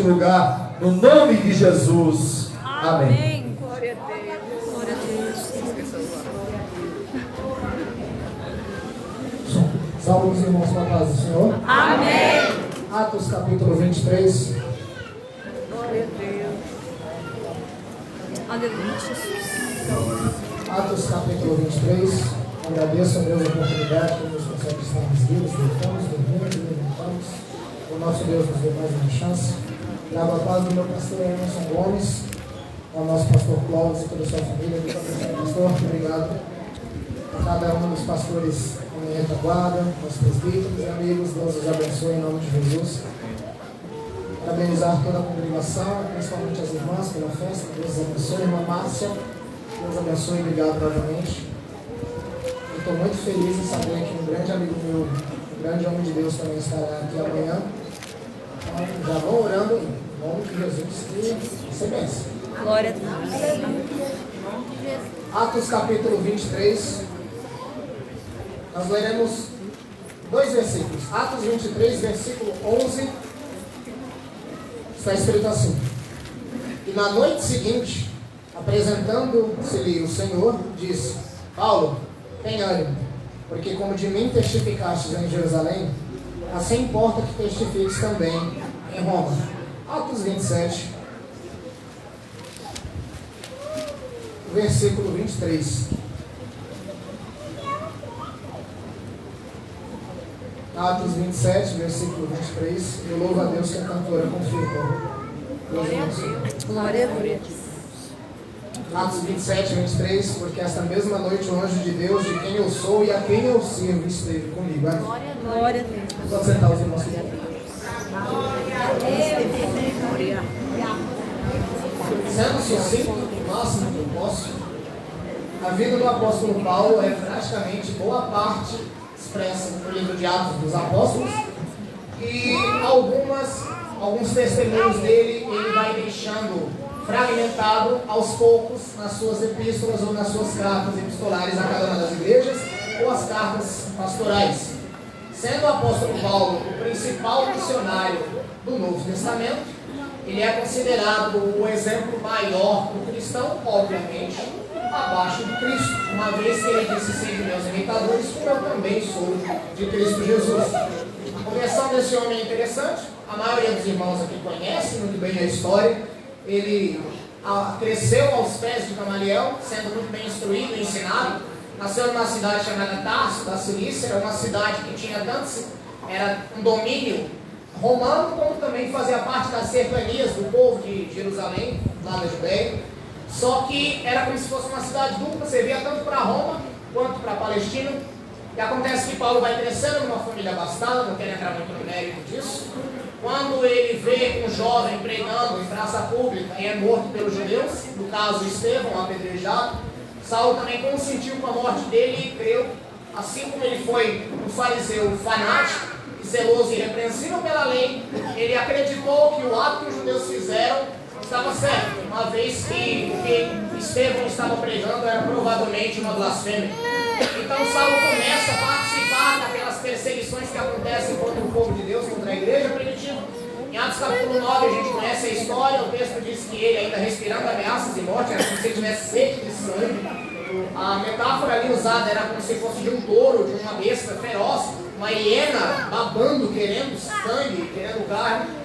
neste lugar, no nome de Jesus. Amém. Glória a Deus. Glória a Deus. Salve os irmãos com a paz do Senhor. Amém. Atos capítulo 23. Glória a Deus. Aleluia, Jesus. Atos capítulo 23. Agradeço a Deus a oportunidade que nos concede estarmos vivos, voltamos, dormindo, levantamos. O nosso Deus nos deu mais uma chance. Trago a paz do meu pastor Emerson Gomes, ao nosso pastor Cláudio e toda a sua família. Muito obrigado, pastor. Obrigado a cada um dos pastores em retaguarda, aos presbíteros e amigos. Deus os abençoe em nome de Jesus. Parabenizar toda a congregação, principalmente as irmãs pela festa. Deus os abençoe. Irmã Márcia, Deus abençoe. Obrigado novamente. Estou muito feliz em saber que um grande amigo meu, um grande homem de Deus também estará aqui amanhã. Então, já vão orando em nome de Jesus e se benção. Glória a Deus. Atos capítulo 23. Nós leremos 2 versículos. Atos 23, versículo 11. Está escrito assim: E na noite seguinte, apresentando-se-lhe o Senhor, disse: Paulo, tem ânimo, porque como de mim testificastes em Jerusalém, assim importa que testifiques também em Roma. Atos 27, versículo 23. Atos 27, versículo 23. Eu louvo a Deus que a cantora confirmou. Glória a Deus. Glória a Deus. Atos 27, 23. Porque esta mesma noite o anjo de Deus, de quem eu sou e a quem eu sirvo, esteve comigo. Glória a Deus. Pode sentar os irmãos. Sendo sucinto, o máximo que eu posso, a vida do apóstolo Paulo é praticamente boa parte expressa no livro de Atos dos Apóstolos, e alguns testemunhos dele ele vai deixando fragmentado aos poucos nas suas epístolas ou nas suas cartas epistolares a cada uma das igrejas ou as cartas pastorais. Sendo o apóstolo Paulo o principal missionário do Novo Testamento, ele é considerado o exemplo maior do cristão, obviamente, abaixo de Cristo, uma vez que ele disse: sempre meus imitadores, como eu também sou de Cristo Jesus. A conversão desse homem é interessante, a maioria dos irmãos aqui conhece muito bem a história. Ele cresceu aos pés de Gamaliel, sendo muito bem instruído e ensinado. Nasceu numa cidade chamada Tarso, da Cilícia. Era uma cidade que tinha era um domínio romano, como também fazia parte das cercanias do povo de Jerusalém, lá da Judéia. Só que era como se fosse uma cidade dupla, servia tanto para Roma quanto para a Palestina. E acontece que Paulo vai crescendo numa família abastada, não quero entrar muito no mérito disso. Quando ele vê um jovem pregando em praça pública e é morto pelos judeus, no caso Estevão, apedrejado, Saulo também consentiu com a morte dele e creu. Assim como ele foi um fariseu fanático e zeloso e irrepreensível pela lei, ele acreditou que o ato que os judeus fizeram estava certo, uma vez que o que Estevão estava pregando era provavelmente uma blasfêmia. Então Saulo começa a participar daquelas perseguições que acontecem contra o povo de Deus, contra a igreja primitiva. Em Atos capítulo 9 a gente conhece a história. O texto diz que ele, ainda respirando ameaças de morte, era como se ele tivesse sede de sangue. A metáfora ali usada era como se fosse de um touro, de uma besta feroz, uma hiena babando, querendo sangue, querendo carne.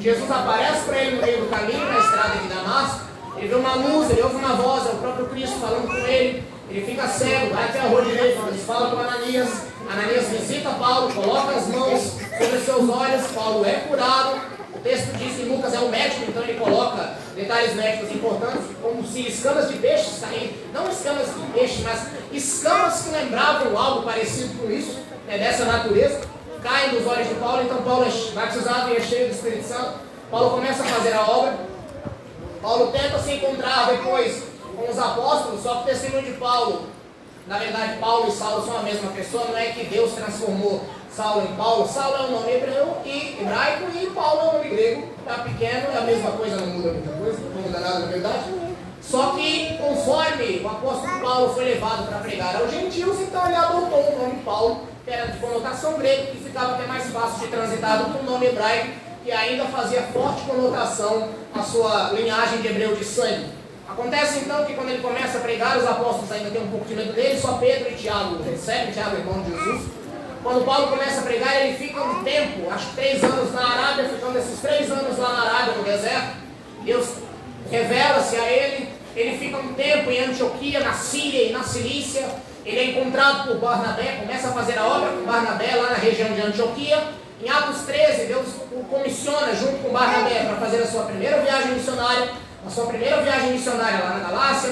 Jesus aparece para ele no meio do caminho, na estrada de Damasco. Ele vê uma luz, ele ouve uma voz, é o próprio Cristo falando com ele. Ele fica cego, vai até a rua direita, eles falam com Ananias. Ananias visita Paulo, coloca as mãos sobre os seus olhos, Paulo é curado. O texto diz que Lucas é um médico, então ele coloca detalhes médicos importantes, como se escamas de peixes caíram, não escamas de peixe, mas escamas que lembravam algo parecido com isso, dessa natureza, caem nos olhos de Paulo. Então Paulo é batizado e é cheio do Espírito Santo. Paulo começa a fazer a obra. Paulo tenta se encontrar depois com os apóstolos, só que o testemunho de Paulo, na verdade Paulo e Saulo são a mesma pessoa, não é que Deus transformou Saulo em Paulo. Saulo é um nome hebraico e Paulo é um nome grego, tá pequeno, é a mesma coisa, não muda muita coisa, não muda nada na verdade. Só que conforme o apóstolo Paulo foi levado para pregar aos gentios, então ele adotou o nome Paulo, que era de conotação grega, que ficava até mais fácil de transitar do que o nome hebraico, que e ainda fazia forte conotação a sua linhagem de hebreu de sangue. Acontece então que quando ele começa a pregar, os apóstolos ainda têm um pouco de medo dele, só Pedro e Tiago recebem, Tiago, irmão de Jesus. Quando Paulo começa a pregar, ele fica um tempo, acho que 3 anos na Arábia, ficando esses 3 anos lá na Arábia, no deserto. Deus revela-se a ele, ele fica um tempo em Antioquia, na Síria e na Cilícia. Ele é encontrado por Barnabé, começa a fazer a obra com Barnabé lá na região de Antioquia. Em Atos 13, Deus o comissiona junto com Barnabé para fazer a sua primeira viagem missionária. A sua primeira viagem missionária lá na Galácia,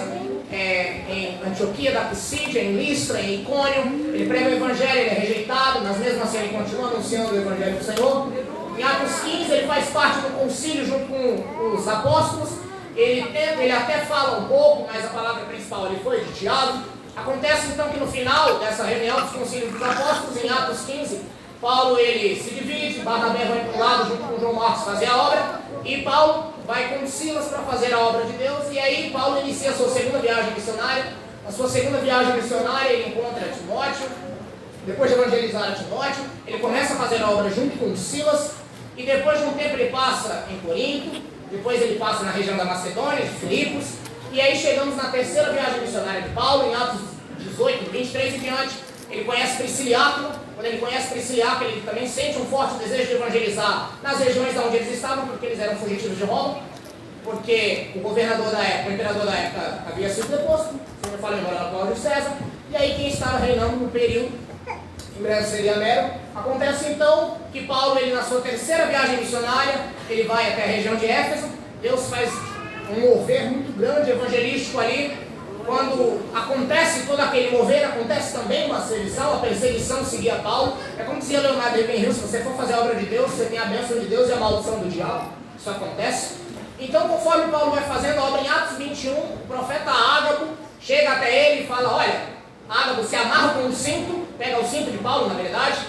em Antioquia da Pisídia, em Listra, em Icônio. Ele prega o Evangelho, ele é rejeitado, mas mesmo assim ele continua anunciando o Evangelho do Senhor. Em Atos 15, ele faz parte do concílio junto com os apóstolos. Ele até fala um pouco, mas a palavra principal ele foi de Tiago. Acontece então que no final dessa reunião dos concílios dos apóstolos, em Atos 15, Paulo ele se divide, Barnabé vai para um lado junto com João Marcos fazer a obra, e Paulo vai com Silas para fazer a obra de Deus, e aí Paulo inicia a sua segunda viagem missionária. Na sua segunda viagem missionária ele encontra Timóteo, depois de evangelizar a Timóteo, ele começa a fazer a obra junto com Silas, e depois de um tempo ele passa em Corinto, depois ele passa na região da Macedônia, de Filipos, e aí chegamos na terceira viagem missionária de Paulo, em Atos 18, 23 e diante. Ele conhece Prisciliáculo. Quando ele conhece Prisciliáculo, ele também sente um forte desejo de evangelizar nas regiões onde eles estavam, porque eles eram fugitivos de Roma, porque o governador da época, o imperador da época, havia sido deposto, se não me falha a memória, era Cláudio César, e aí quem estava reinando no período, em breve seria Nero. Acontece então que Paulo, ele na sua terceira viagem missionária, ele vai até a região de Éfeso. Deus faz um mover muito grande evangelístico ali. Quando acontece todo aquele mover, acontece também uma sedição, a perseguição seguia Paulo. É como dizia Leonardo Ravenhill, se você for fazer a obra de Deus, você tem a bênção de Deus e a maldição do diabo. Isso acontece. Então, conforme Paulo vai fazendo a obra em Atos 21, o profeta Ágabo chega até ele e fala: olha, Ágabo, se amarra com um cinto, pega o cinto de Paulo, na verdade,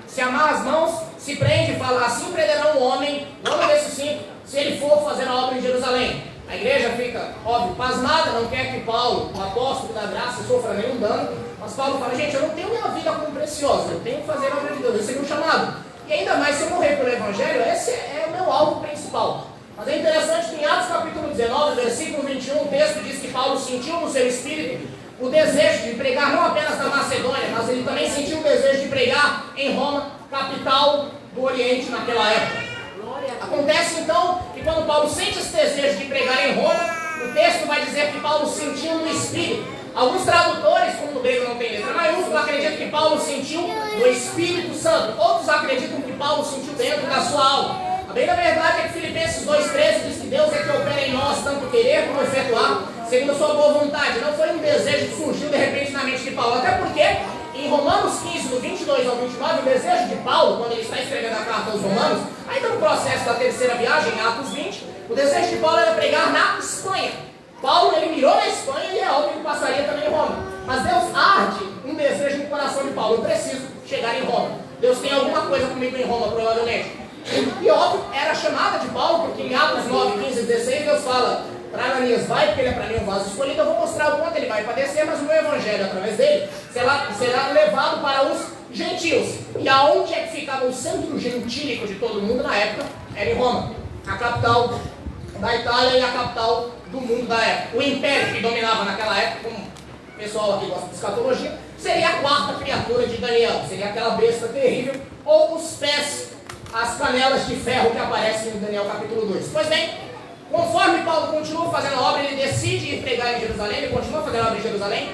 se amarra as mãos, se prende e fala: assim prenderão um homem, não desse cinto, se ele for fazer a obra em Jerusalém. A igreja fica, óbvio, pasmada, não quer que Paulo, o apóstolo da graça, sofra nenhum dano, mas Paulo fala: gente, eu não tenho minha vida como preciosa, eu tenho que fazer a obra de Deus, esse é o meu chamado. E ainda mais, se eu morrer pelo Evangelho, esse é o meu alvo principal. Mas é interessante que em Atos capítulo 19, versículo 21, o texto diz que Paulo sentiu no seu espírito o desejo de pregar não apenas na Macedônia, mas ele também sentiu o desejo de pregar em Roma, capital do Oriente naquela época. Acontece então que quando Paulo sente esse desejo de pregar em Roma, o texto vai dizer que Paulo sentiu no Espírito. Alguns tradutores, como no grego não tem letra maiúscula, acreditam que Paulo sentiu no Espírito Santo. Outros acreditam que Paulo sentiu dentro da sua alma. A bem da verdade é que Filipenses 2,13 diz que Deus é que opera em nós tanto querer como efetuar, segundo a sua boa vontade. Não foi um desejo que surgiu de repente na mente de Paulo, até porque em Romanos 15, do 22 ao 29, o desejo de Paulo, quando ele está escrevendo a carta aos Romanos, ainda no processo da terceira viagem, em Atos 20, o desejo de Paulo era pregar na Espanha. Paulo, ele mirou na Espanha e é óbvio que passaria também em Roma. Mas Deus arde um desejo no coração de Paulo: eu preciso chegar em Roma. Deus tem alguma coisa comigo em Roma, provavelmente. E óbvio, era a chamada de Paulo, porque em Atos 9, 15 e 16, Deus fala para Ananias: vai, porque ele é para mim um vaso escolhido, eu vou mostrar o quanto ele vai padecer, mas o meu evangelho, através dele, será levado para os gentios. E aonde é que ficava o centro gentílico de todo mundo na época? Era em Roma, a capital da Itália e a capital do mundo da época. O império que dominava naquela época, como o pessoal aqui gosta de escatologia, seria a quarta criatura de Daniel, seria aquela besta terrível, ou os pés, as canelas de ferro que aparecem em Daniel capítulo 2. Pois bem, conforme Paulo continua fazendo a obra, ele decide ir pregar em Jerusalém, ele continua fazendo a obra em Jerusalém.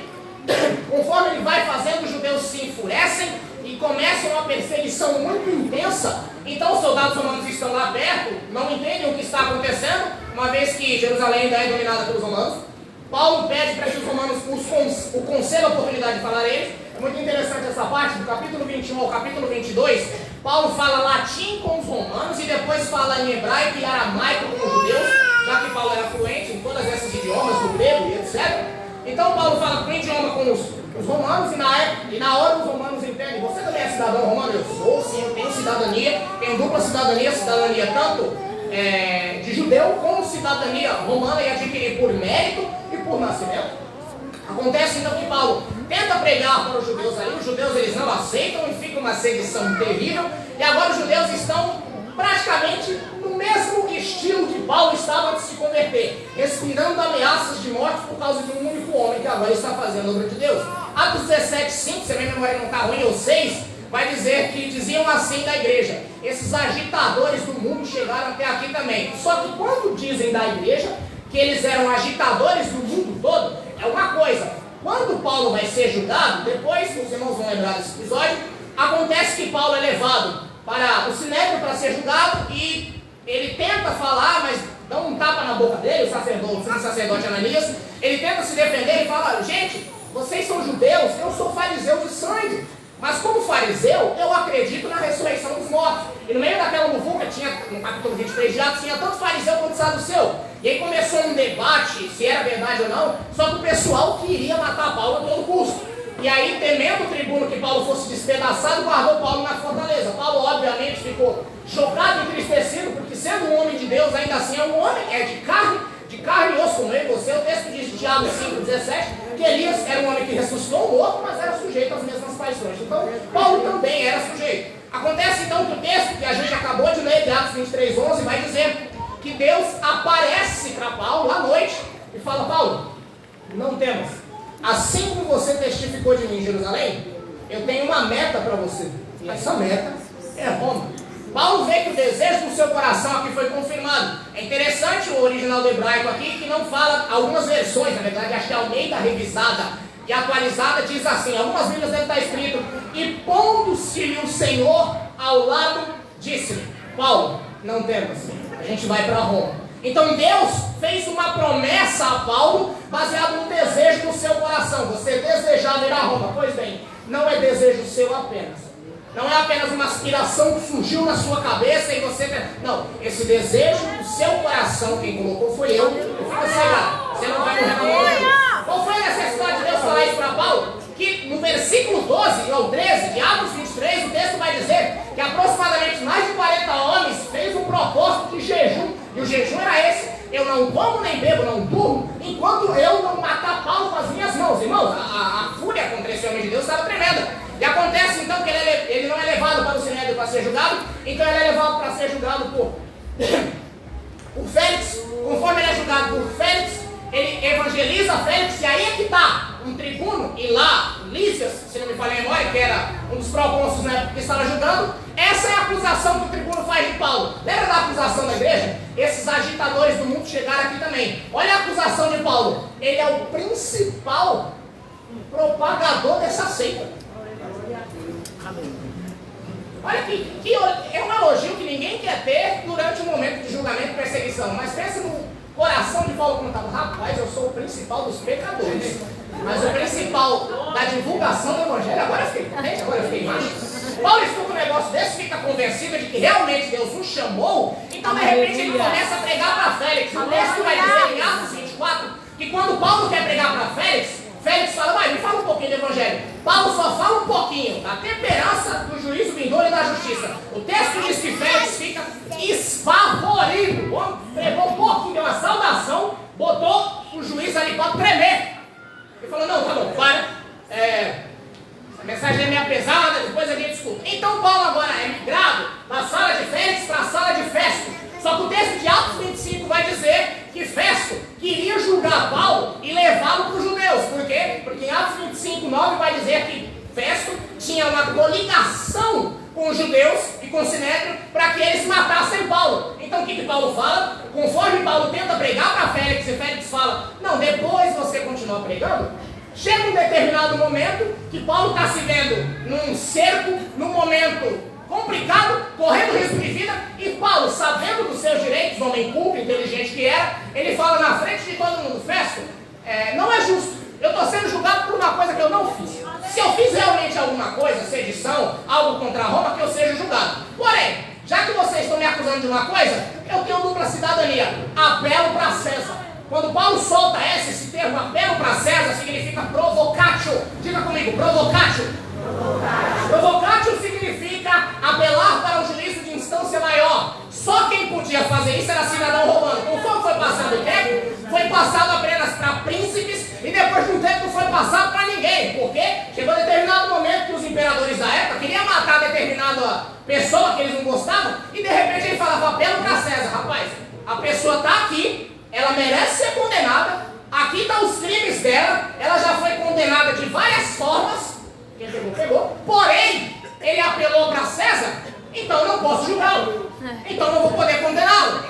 Conforme ele vai fazendo, os judeus se enfurecem e começam uma perseguição muito intensa. Então os soldados romanos estão lá perto, não entendem o que está acontecendo, uma vez que Jerusalém ainda é dominada pelos romanos. Paulo pede para que os romanos o concedam a oportunidade de falar a eles. É muito interessante essa parte, do capítulo 21 ao capítulo 22, Paulo fala latim com os romanos e depois fala em hebraico e aramaico com os judeus, já que Paulo era fluente em todos esses idiomas, do grego e etc. Então Paulo fala com o idioma com os romanos e na hora os romanos entendem: você também é cidadão romano? Eu sou, sim, eu tenho cidadania, tenho dupla cidadania tanto de judeu como cidadania romana, e adquiri por mérito e por nascimento. Acontece então que Paulo tenta pregar para os judeus ali, os judeus eles não aceitam e fica uma sedição terrível, e agora os judeus estão praticamente no mesmo estilo que Paulo estava antes de se converter, respirando ameaças de morte por causa de um único homem que agora está fazendo a obra de Deus. Atos 17:5, se a minha memória não está ruim, ou 6, vai dizer que diziam assim da igreja: esses agitadores do mundo chegaram até aqui também. Só que quando dizem da igreja que eles eram agitadores do mundo todo, é uma coisa. Quando Paulo vai ser julgado, depois, os irmãos vão lembrar desse episódio, acontece que Paulo é levado para o Sinédrio para ser julgado e ele tenta falar, mas dá um tapa na boca dele, o sacerdote Ananias. Ele tenta se defender e fala: gente, vocês são judeus, eu sou fariseu de sangue, mas como fariseu, eu acredito na ressurreição dos mortos. E no meio daquela muvuca, no capítulo 23 de Atos, tinha tanto fariseu quanto saduceu. E aí começou um debate, se era verdade ou não, só que o pessoal queria matar Paulo a todo custo. E aí, temendo o tribuno que Paulo fosse despedaçado, guardou Paulo na fortaleza. Paulo, obviamente, ficou chocado e entristecido, porque sendo um homem de Deus, ainda assim é um homem, é de carne e osso como eu e você. O texto diz em Tiago 5,17, que Elias era um homem que ressuscitou o morto, mas era sujeito às mesmas paixões. Então, Paulo também era sujeito. Acontece então que o texto que a gente acabou de ler, de Atos 23:11, vai dizer que Deus aparece para Paulo à noite e fala: Paulo, não temas. Assim como você testificou de mim em Jerusalém, eu tenho uma meta para você. E essa meta é Roma. Paulo vê que o desejo do seu coração aqui foi confirmado. É interessante o original do hebraico aqui, que não fala, algumas versões, na verdade, acho que a Almeida revisada e atualizada diz assim, algumas bíblias deve estar escrito: e pondo-se-lhe o Senhor ao lado, disse-lhe: Paulo, não temas, a gente vai para Roma. Então Deus fez uma promessa a Paulo, baseado no desejo do seu coração. Você desejava ir a Roma. Pois bem, não é desejo seu apenas. Não é apenas uma aspiração que surgiu na sua cabeça e você... Não, esse desejo do seu coração, quem colocou foi eu. Eu fico cegado, você não vai morrer na mão. Qual foi a necessidade de Deus falar isso para Paulo? Que no versículo 12 ou 13 de Atos 23, o texto vai dizer que aproximadamente mais de 40 homens fez um propósito de jejum. E o jejum era esse: eu não como nem bebo, não durmo, enquanto eu não matar Paulo com as minhas mãos. Irmãos, a fúria contra esse homem de Deus estava tremenda. E acontece então que ele não é levado para o Sinédrio para ser julgado, então ele é levado para ser julgado por Félix. Conforme ele é julgado por Félix, ele evangeliza Félix, e aí é que está um tribuno, e lá, Lísias, se não me falha a memória, que era um dos procônsulos na época que estava julgando. Essa é a acusação que o tribuno faz de Paulo. Lembra da acusação da igreja? Esses agitadores do mundo chegaram aqui também. Olha a acusação de Paulo: ele é o principal propagador dessa seita. Olha que é um elogio que ninguém quer ter durante um momento de julgamento e perseguição. Mas pensa no coração de Paulo quando estava: rapaz, eu sou o principal dos pecadores, mas o principal da divulgação do evangelho. Agora eu fiquei contente, agora eu fiquei macho. Paulo escuta um negócio desse, fica convencido de que realmente Deus o chamou. Então de repente ele começa a pregar para Félix. O texto vai dizer em Atos 24 que quando Paulo quer pregar para Félix, Félix fala: vai, me fala um pouquinho do evangelho. Paulo só fala um pouquinho da temperança, do juízo vindouro e da justiça. O texto diz que Félix fica esfavorido. O homem pregou um pouquinho, deu uma saudação, botou o juiz ali para tremer. Ele falou: não, tá bom, para. A mensagem é meio pesada, depois a gente escuta. Então Paulo agora é migrado da sala de Félix para a sala de Festo. Só que o texto de Atos 25 vai dizer que Festo queria julgar Paulo e levá-lo para os judeus. Por quê? Porque em Atos 25:9 vai dizer que Festo tinha uma coligação com os judeus e com o Sinédrio para que eles matassem Paulo. Então o que Paulo fala? Conforme Paulo tenta pregar para Félix e Félix fala: não, depois você continua pregando. Chega um determinado momento que Paulo está se vendo num cerco, num momento complicado, correndo risco de vida, e Paulo, sabendo dos seus direitos, homem culto, inteligente que era, ele fala na frente de todo mundo: Festo, não é justo, eu estou sendo julgado por uma coisa que eu não fiz. Se eu fiz realmente alguma coisa, sedição, algo contra Roma, que eu seja julgado. Porém, já que vocês estão me acusando de uma coisa, eu tenho dupla cidadania, apelo para César. Quando Paulo solta esse termo, apelo para César, significa provocatio. Diga comigo, provocatio. Provocatio significa apelar para um juízo de instância maior. Só quem podia fazer isso era cidadão romano. Conforme foi passando o tempo, foi passado apenas para príncipes, e depois de um tempo foi passado para ninguém. ninguém, porque chegou determinado momento que os imperadores da época queriam matar determinada pessoa que eles não gostavam, e de repente ele falava: apelo para César. Rapaz, a pessoa está aqui, ela merece ser condenada, aqui estão os crimes dela, ela já foi condenada de várias formas, quem pegou, porém, ele apelou para César, então eu não posso julgá-lo, então eu não vou poder condená-lo.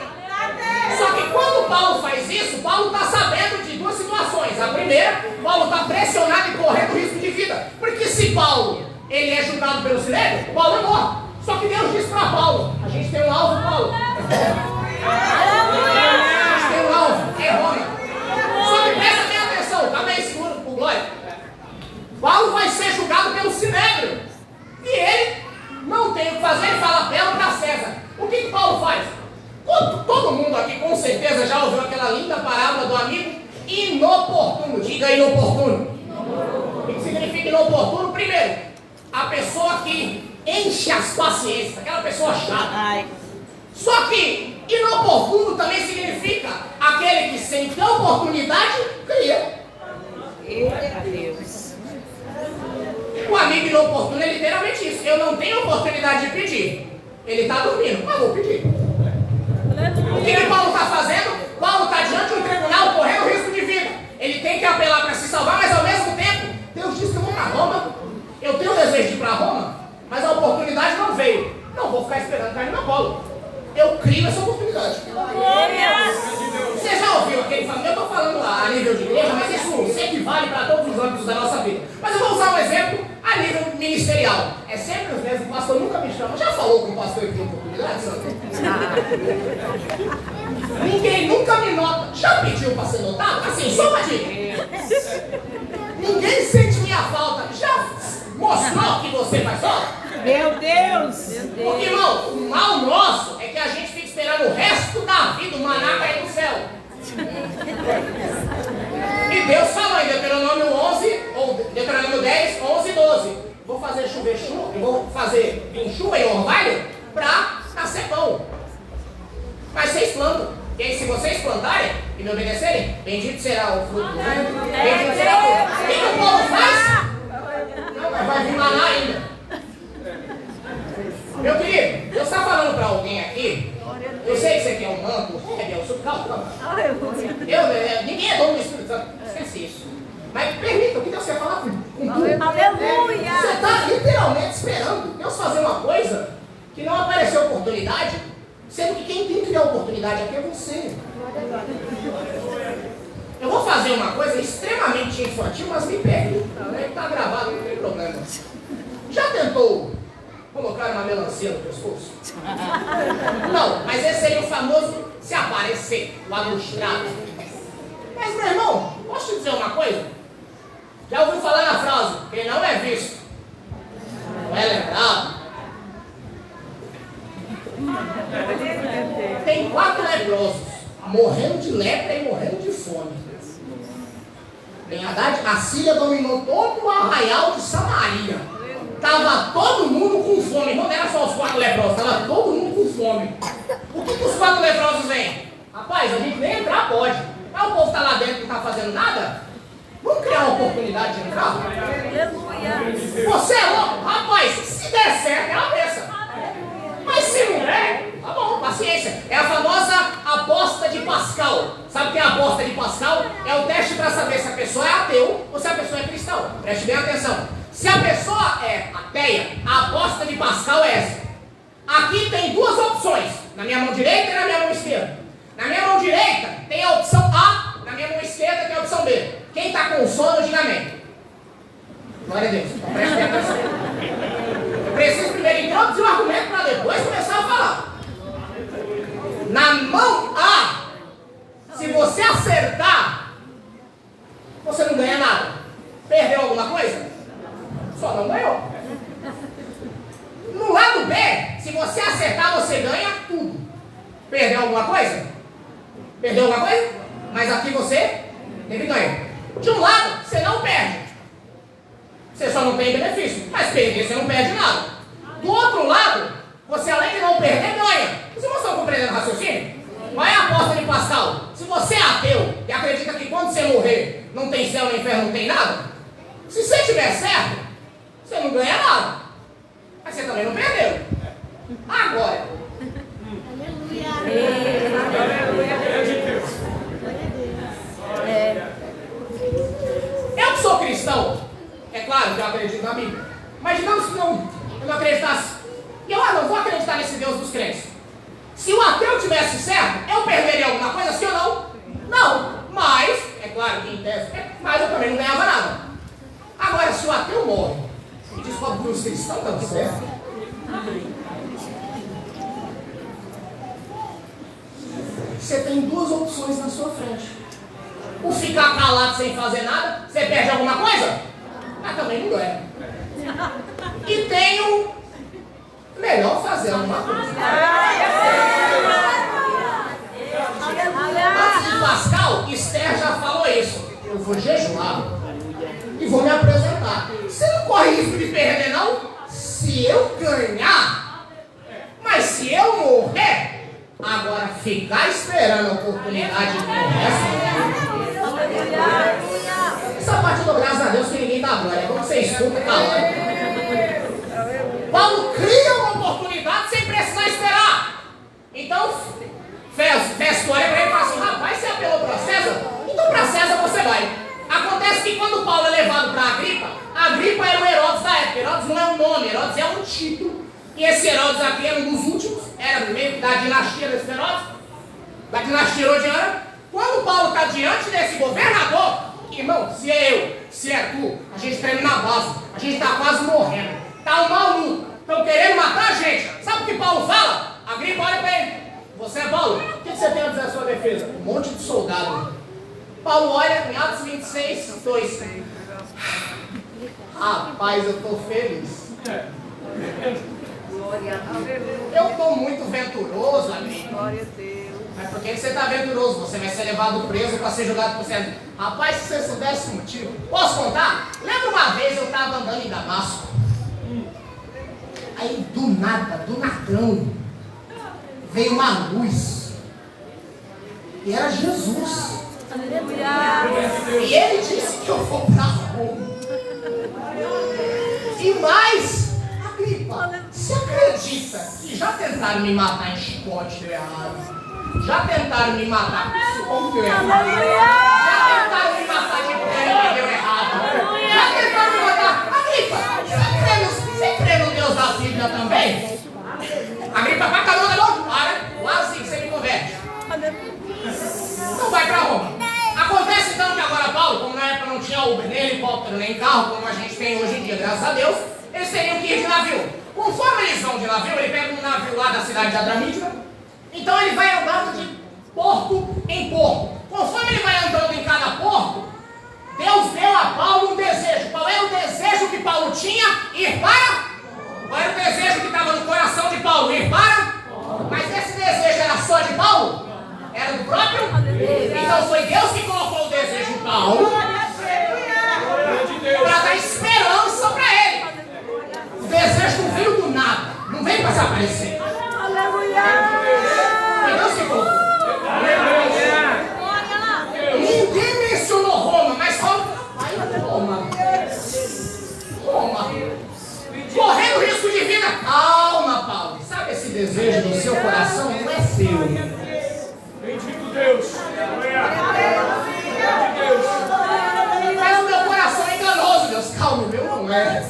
Só que quando Paulo faz isso, Paulo está sabendo de duas situações. A primeira, Paulo está pressionado e correndo risco de vida, porque se Paulo ele é julgado pelo Sinédrio, Paulo é morto. Só que Deus diz para Paulo: a gente tem um alvo, Paulo. A gente tem um alvo, é Roma. Só que presta bem atenção, está bem seguro por glória. Paulo vai ser julgado pelo Sinédrio, e ele não tem o que fazer, ele fala: apelo para César. O que Paulo faz? Todo mundo aqui com certeza já ouviu aquela linda parábola do amigo inoportuno. Diga inoportuno. O que significa inoportuno? Primeiro, a pessoa que enche as paciências, aquela pessoa chata. Só que inoportuno também significa aquele que sem ter oportunidade cria. O amigo inoportuno é literalmente isso. Eu não tenho oportunidade de pedir. Ele está dormindo, mas vou pedir. O que Paulo está fazendo? Paulo está diante de um tribunal correndo risco de vida. Ele tem que apelar para se salvar, mas ao mesmo tempo, Deus diz que eu vou para Roma. Eu tenho o desejo de ir para Roma, mas a oportunidade não veio. Não vou ficar esperando cair no meu colo. Eu crio essa oportunidade. Você já ouviu aquele falando? Eu estou falando lá a nível de igreja, mas isso se equivale para todos os âmbitos da nossa vida. Mas eu vou usar um exemplo a nível ministerial. É sempre os mesmos, o pastor nunca me chama. Já falou com o pastor que tem oportunidade, Sandro? Ninguém nunca me nota. Já pediu para ser notado? Assim, só uma dica. Ninguém sente minha falta. Já mostrou que você faz falta? Meu Deus! Porque, irmão, o mal nosso é que a gente fica esperando o resto da vida o maná cair do céu. E Deus falou em Deuteronômio 11, ou Deuteronômio 10, 11 e 12. Vou fazer chover chuva, vou fazer vir chuva e orvalho para nascer pão. Mas vocês plantam. E aí, se vocês plantarem e me obedecerem, bendito será o fruto do mundo. Bendito será o fruto. O que o povo faz? Não, mas vai vir maná ainda. Meu querido, Deus está falando para alguém aqui. Eu sei que você quer um manto, calma. Ninguém é dono do Espírito Santo, esquece isso. Mas permita, o que Deus quer falar com tudo. Aleluia! Você está literalmente esperando Deus fazer uma coisa que não apareceu oportunidade, sendo que quem tem que dar oportunidade aqui é você. Eu vou fazer uma coisa extremamente infantil, mas me permita, né? Está gravado, não tem problema. Já tentou colocar uma melancia no pescoço? Não, mas esse aí é o famoso se aparecer, o alustrado. Mas, meu irmão, posso te dizer uma coisa? Já ouviu falar na frase: quem não é visto não é lembrado? Tem 4 leprosos morrendo de lepra e morrendo de fome. Em verdade, a Síria dominou todo o arraial de Samaria. Estava todo mundo com fome. Não era só os 4 leprosos, estava todo mundo com fome. O que os 4 leprosos vêm? Rapaz, a gente nem entrar pode. Mas o povo está lá dentro e não está fazendo nada? Vamos criar uma oportunidade de entrar? Você é louco? Rapaz, se der certo, é a peça. Mas se não der, tá bom, paciência. É a famosa aposta de Pascal. Sabe o que é a aposta de Pascal? É o teste para saber se a pessoa é ateu ou se a pessoa é cristão. Preste bem atenção. Se a pessoa é ateia, a aposta de Pascal é essa. Aqui tem 2 opções, na minha mão direita e na minha mão esquerda. Na minha mão direita tem a opção A, na minha mão esquerda tem a opção B. Quem está com sono, diga amém. Glória a Deus. Então preste bem atenção. Eu preciso primeiro introduzir o argumento para depois começar a falar. Na mão A, se você acertar, você não ganha nada. Perdeu alguma coisa? Só não ganhou. No lado B, se você acertar, você ganha tudo. Perdeu alguma coisa? Perdeu alguma coisa? Mas aqui você teve ganho. De um lado, você não perde. Você só não tem benefício. Mas perder, você não perde nada. Do outro lado, você além de não perder, ganha. Vocês não estão compreendendo o raciocínio? Qual é a aposta de Pascal? Se você é ateu e acredita que quando você morrer não tem céu nem inferno, não tem nada, Se você tiver certo, você não ganha nada. Mas você também não perdeu. Agora, eu que sou cristão, é claro que eu acredito na Bíblia, mas digamos que eu não acreditasse. E eu não vou acreditar nesse Deus dos crentes. Se o ateu tivesse certo, eu perderia alguma coisa, sim ou não? Não, mas, é claro que em tese, mas eu também não ganhava nada. Agora, se o ateu morre e descobre que os cristãos estão certos, você tem duas opções na sua frente. O ficar calado sem fazer nada, você perde alguma coisa? Mas também não ganha. E tem o melhor fazer alguma coisa. Antes de Pascal, Esther já falou isso. Eu vou jejuar e vou me apresentar. Você não corre risco de perder, não? Se eu ganhar, mas se eu morrer, agora ficar esperando a oportunidade do resto. Essa parte do graças a Deus que ninguém dá glória. É como você escuta e calando. Paulo cria uma oportunidade sem precisar esperar. Então, Festo olha para ele e fala assim: rapaz, você apelou para César? Então para César você vai. Acontece que quando Paulo é levado para Agripa era o Herodes da época. Herodes não é um nome, Herodes é um título. E esse Herodes aqui era um dos últimos, era meio da dinastia desse Herodes, da dinastia herodiana. Quando Paulo está diante desse governador, irmão, se é eu, se é tu, a gente treina na base, a gente está quase morrendo, está um maluco, estão querendo matar a gente. Sabe o que Paulo fala? Agripa olha para ele: você é Paulo? O que você tem a dizer à sua defesa? Um monte de soldado. Paulo olha em Atos 26, 2. Rapaz, eu estou feliz. Eu estou muito venturoso, amigo. Mas por que você está venturoso? Você vai ser levado preso para ser julgado por César. Rapaz, se você soubesse o motivo. Posso contar? Lembra uma vez eu estava andando em Damasco? Aí do nada, do nadão, veio uma luz. E era Jesus. E ele disse que eu vou para Roma. E mais, Agripa, você acredita que já tentaram me matar em chicote, deu errado? Já tentaram me matar com deu errado? Já tentaram me matar de pé, deu errado? Já tentaram me matar? Agripa, você crê no Deus da Bíblia também? Agripa, vai com a mão na mão, para, lá assim você me converte. Então vai para Roma. Acontece então que agora Paulo, como na época não tinha Uber, nem helicóptero, nem carro, como a gente tem hoje em dia, graças a Deus, eles teriam que ir de navio. Conforme eles vão de navio, ele pega um navio lá da cidade de Adramítida, então ele vai andando de porto em porto. Conforme ele vai andando em cada porto, Deus deu a Paulo um desejo. Qual era o desejo que Paulo tinha? Ir para? Qual era o desejo que estava no coração de Paulo? Ir para? Mas esse desejo era só de Paulo? Era do próprio? Então foi Deus que colocou o desejo em Paulo para dar esperança para ele. O desejo não veio do nada, não veio para desaparecer. Foi Deus que colocou. Ninguém mencionou Roma, mas Paulo vai Roma. Correndo risco de vida. Calma, Paulo. Sabe esse desejo do seu coração? Não é seu. Bendito Deus! Mas o meu coração é enganoso, Deus. Calma, o meu não é.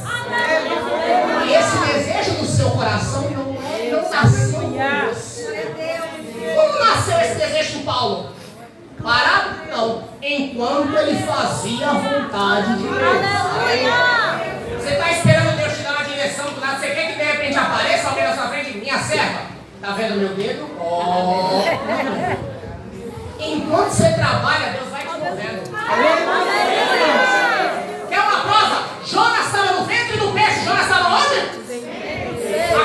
E esse desejo do seu coração não nasceu em você. Como nasceu esse desejo em Paulo? Parado? Não. Enquanto ele fazia a vontade de Deus. Você está esperando Deus te dar uma direção do nada. Você quer que de repente apareça alguém na sua frente? Minha serva. Está vendo meu dedo? Enquanto você trabalha, Deus vai te movendo. Quer uma prova? Jonas estava no ventre do peixe. Jonas estava onde?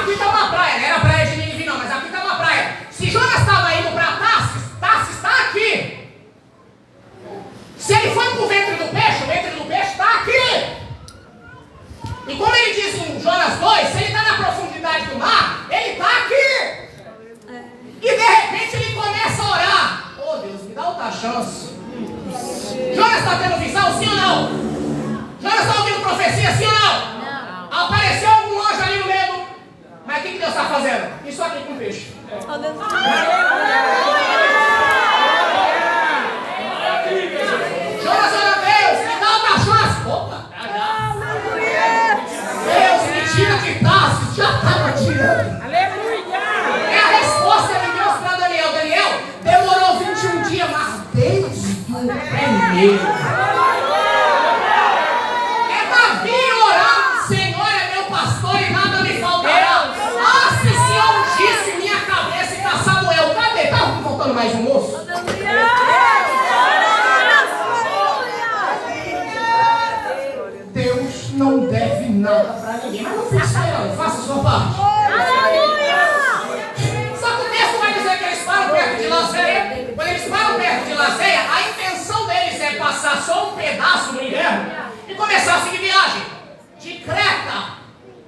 Aqui está uma praia. Não era a praia de Nínive não, mas aqui está uma praia. Se Jonas estava indo para Tarsis, Tarsis está aqui. Se ele foi para o ventre do peixe, o ventre do peixe está aqui. E como ele diz em Jonas 2, se ele está na profundidade do mar, ele está aqui. E de repente ele começa a orar. Oh Deus, me dá outra chance. Jonas está tendo visão, sim ou não? Jonas está ouvindo profecia, sim ou não? Não. Apareceu algum anjo ali no meio. Mas o que Deus está fazendo? Isso aqui com peixe. Jonas, olha Deus, me dá outra chance. Opa, Deus, me tira de Tarsis, já estava tirando. É a resposta de Deus para Daniel. Daniel demorou 21 dias, mas desde o primeiro. É Davi orando, Senhor é meu pastor e nada me faltará. Ah, se o Senhor disse minha cabeça e está Samuel, cadê? Tá faltando mais um moço? Deus não deve nada para ninguém. Mas não fique esperando, faça a sua parte. Só que o texto vai dizer que eles param perto de Lazeia. Quando eles param perto de Lazeia, a intenção deles é passar só um pedaço do inverno e começar a seguir viagem. De Creta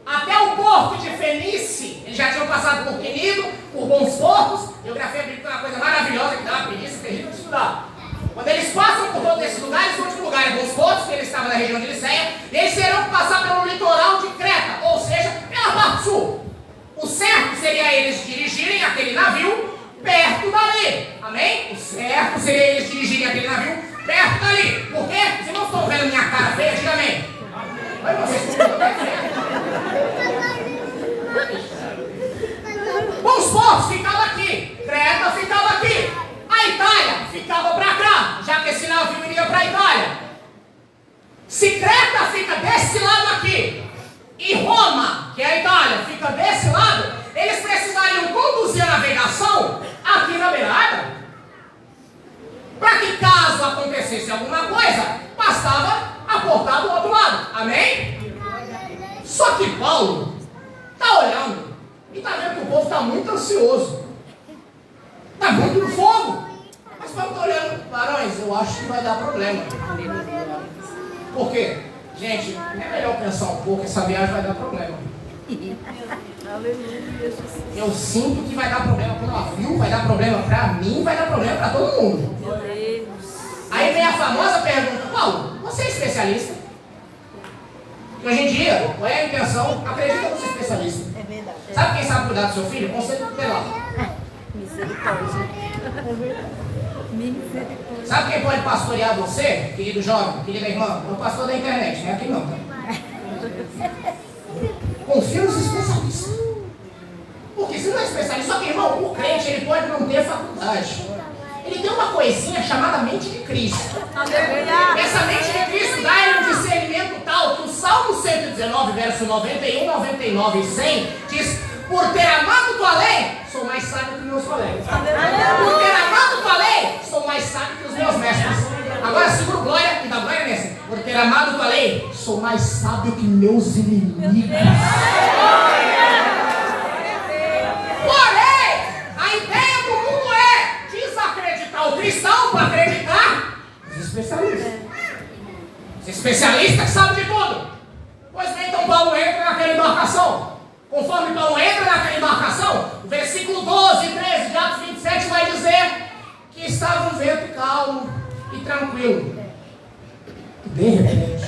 até o porto de Fenice. Eles já tinham passado por Quinido, por Bons Portos. Geografia bíblica é uma coisa maravilhosa que dá uma preguiça terrível de estudar. Quando eles passam por todos esses lugares, o último lugar é Bons Portos, que eles estavam na região de Liceia, e eles terão que passar pelo litoral de Creta, ou seja, pela parte sul. O certo seria eles dirigirem aquele navio perto dali. Amém? O certo seria eles dirigirem aquele navio perto dali. Por quê? Vocês não estão vendo minha cara feia? Diga amém. Oi, vocês estão vendo feia? Bons Portos ficava aqui. Creta ficava aqui. A Itália ficava para cá, já que esse navio iria para a Itália. Se Creta fica desse lado aqui e Roma, que é a Itália, fica desse lado, eles precisariam conduzir a navegação aqui na beirada, para que caso acontecesse alguma coisa, bastava aportar do outro lado. Amém? Só que Paulo está olhando e está vendo que o povo está muito ansioso. Está muito no fogo. Mas Paulo está olhando, varões, eu acho que vai dar problema. Por quê? Gente, é melhor pensar um pouco, essa viagem vai dar problema. Eu sinto que vai dar problema para o navio, vai dar problema para mim, vai dar problema para todo mundo. Aí vem a famosa pergunta: Paulo, você é especialista? E hoje em dia, qual é a intenção? Acredita que você é especialista. É verdade. Sabe quem sabe cuidar do seu filho? Conselho tutelar. Misericórdia. Misericórdia. Sabe quem pode pastorear você, querido jovem, querida irmã? É o pastor da internet, não é aqui não, tá? Confia nos especialistas. Porque se não é especialista, só que, irmão, o crente, ele pode não ter faculdade. Ele tem uma coisinha chamada mente de Cristo. Essa mente de Cristo dá ele um discernimento tal que o Salmo 119, verso 91, 99 e 100 diz: por ter amado tua lei, sou mais sábio que meus colegas. Por ter amado tua lei, sou mais sábio que os meus mestres. Agora segura glória e dá glória nesse. Por ter amado tua lei, sou mais sábio que meus inimigos. Porém, a ideia do mundo é desacreditar o cristão para acreditar os especialistas. Os especialistas que sabem de tudo. Pois bem, então Paulo entra naquela embarcação. Conforme Paulo entra naquela embarcação, o versículo 12 e 13 de Atos 27 vai dizer que estava um vento calmo e tranquilo. De repente,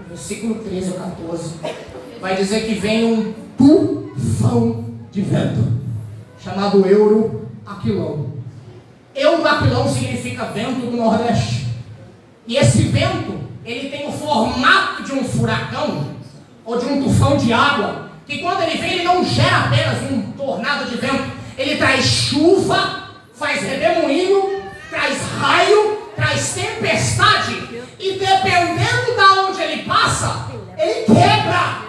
o versículo 13 a 14 vai dizer que vem um tufão de vento, chamado Euroaquilão. Euroaquilão significa vento do Nordeste. E esse vento, ele tem o formato de um furacão ou de um tufão de água, que quando ele vem, ele não gera apenas um tornado de vento, ele traz chuva, faz redemoinho, traz raio, traz tempestade, e dependendo de onde ele passa, ele quebra.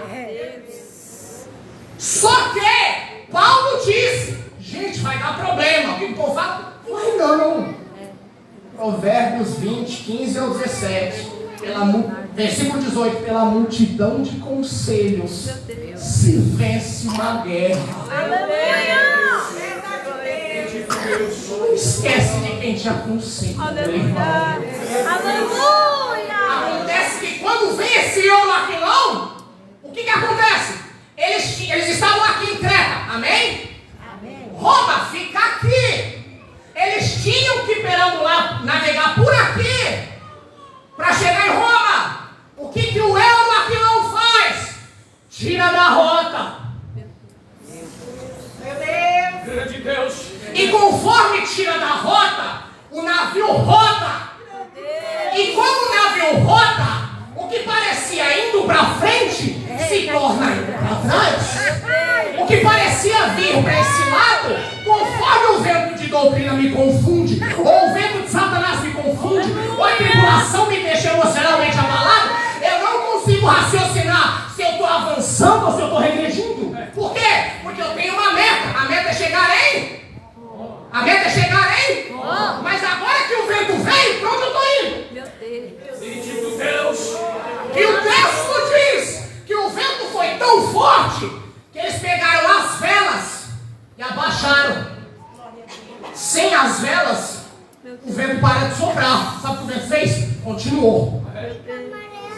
Só que Paulo disse: gente, vai dar problema. O que o povo fala? Vai não. Provérbios 20, 15 ao 17. Versículo 18: pela multidão de conselhos se vence uma guerra. Não esquece de quem te aconselha, meu irmão. Acontece que quando vem esse Euroaquilão, o que acontece? Eles estavam aqui em Creta, amém? Roma fica aqui. Eles tinham que perambular, navegar por aqui para chegar em Roma. O que o roda. E quando o navio roda, o que parecia indo para frente se torna indo para trás. O que parecia vir para esse lado, conforme o vento de doutrina me confunde, ou o vento de Satanás me confunde, ou a tribulação me deixa emocionalmente abalado, eu não consigo raciocinar se eu estou avançando ou se eu estou regredindo. Por quê? Porque eu tenho uma meta. A meta é chegar em... A meta é chegar em... Mas agora que o vento vem, pra onde eu estou indo? Meu Deus. Bendito Deus. E o texto diz que o vento foi tão forte que eles pegaram as velas e abaixaram. Sem as velas, o vento para de soprar. Sabe o que o vento fez? Continuou.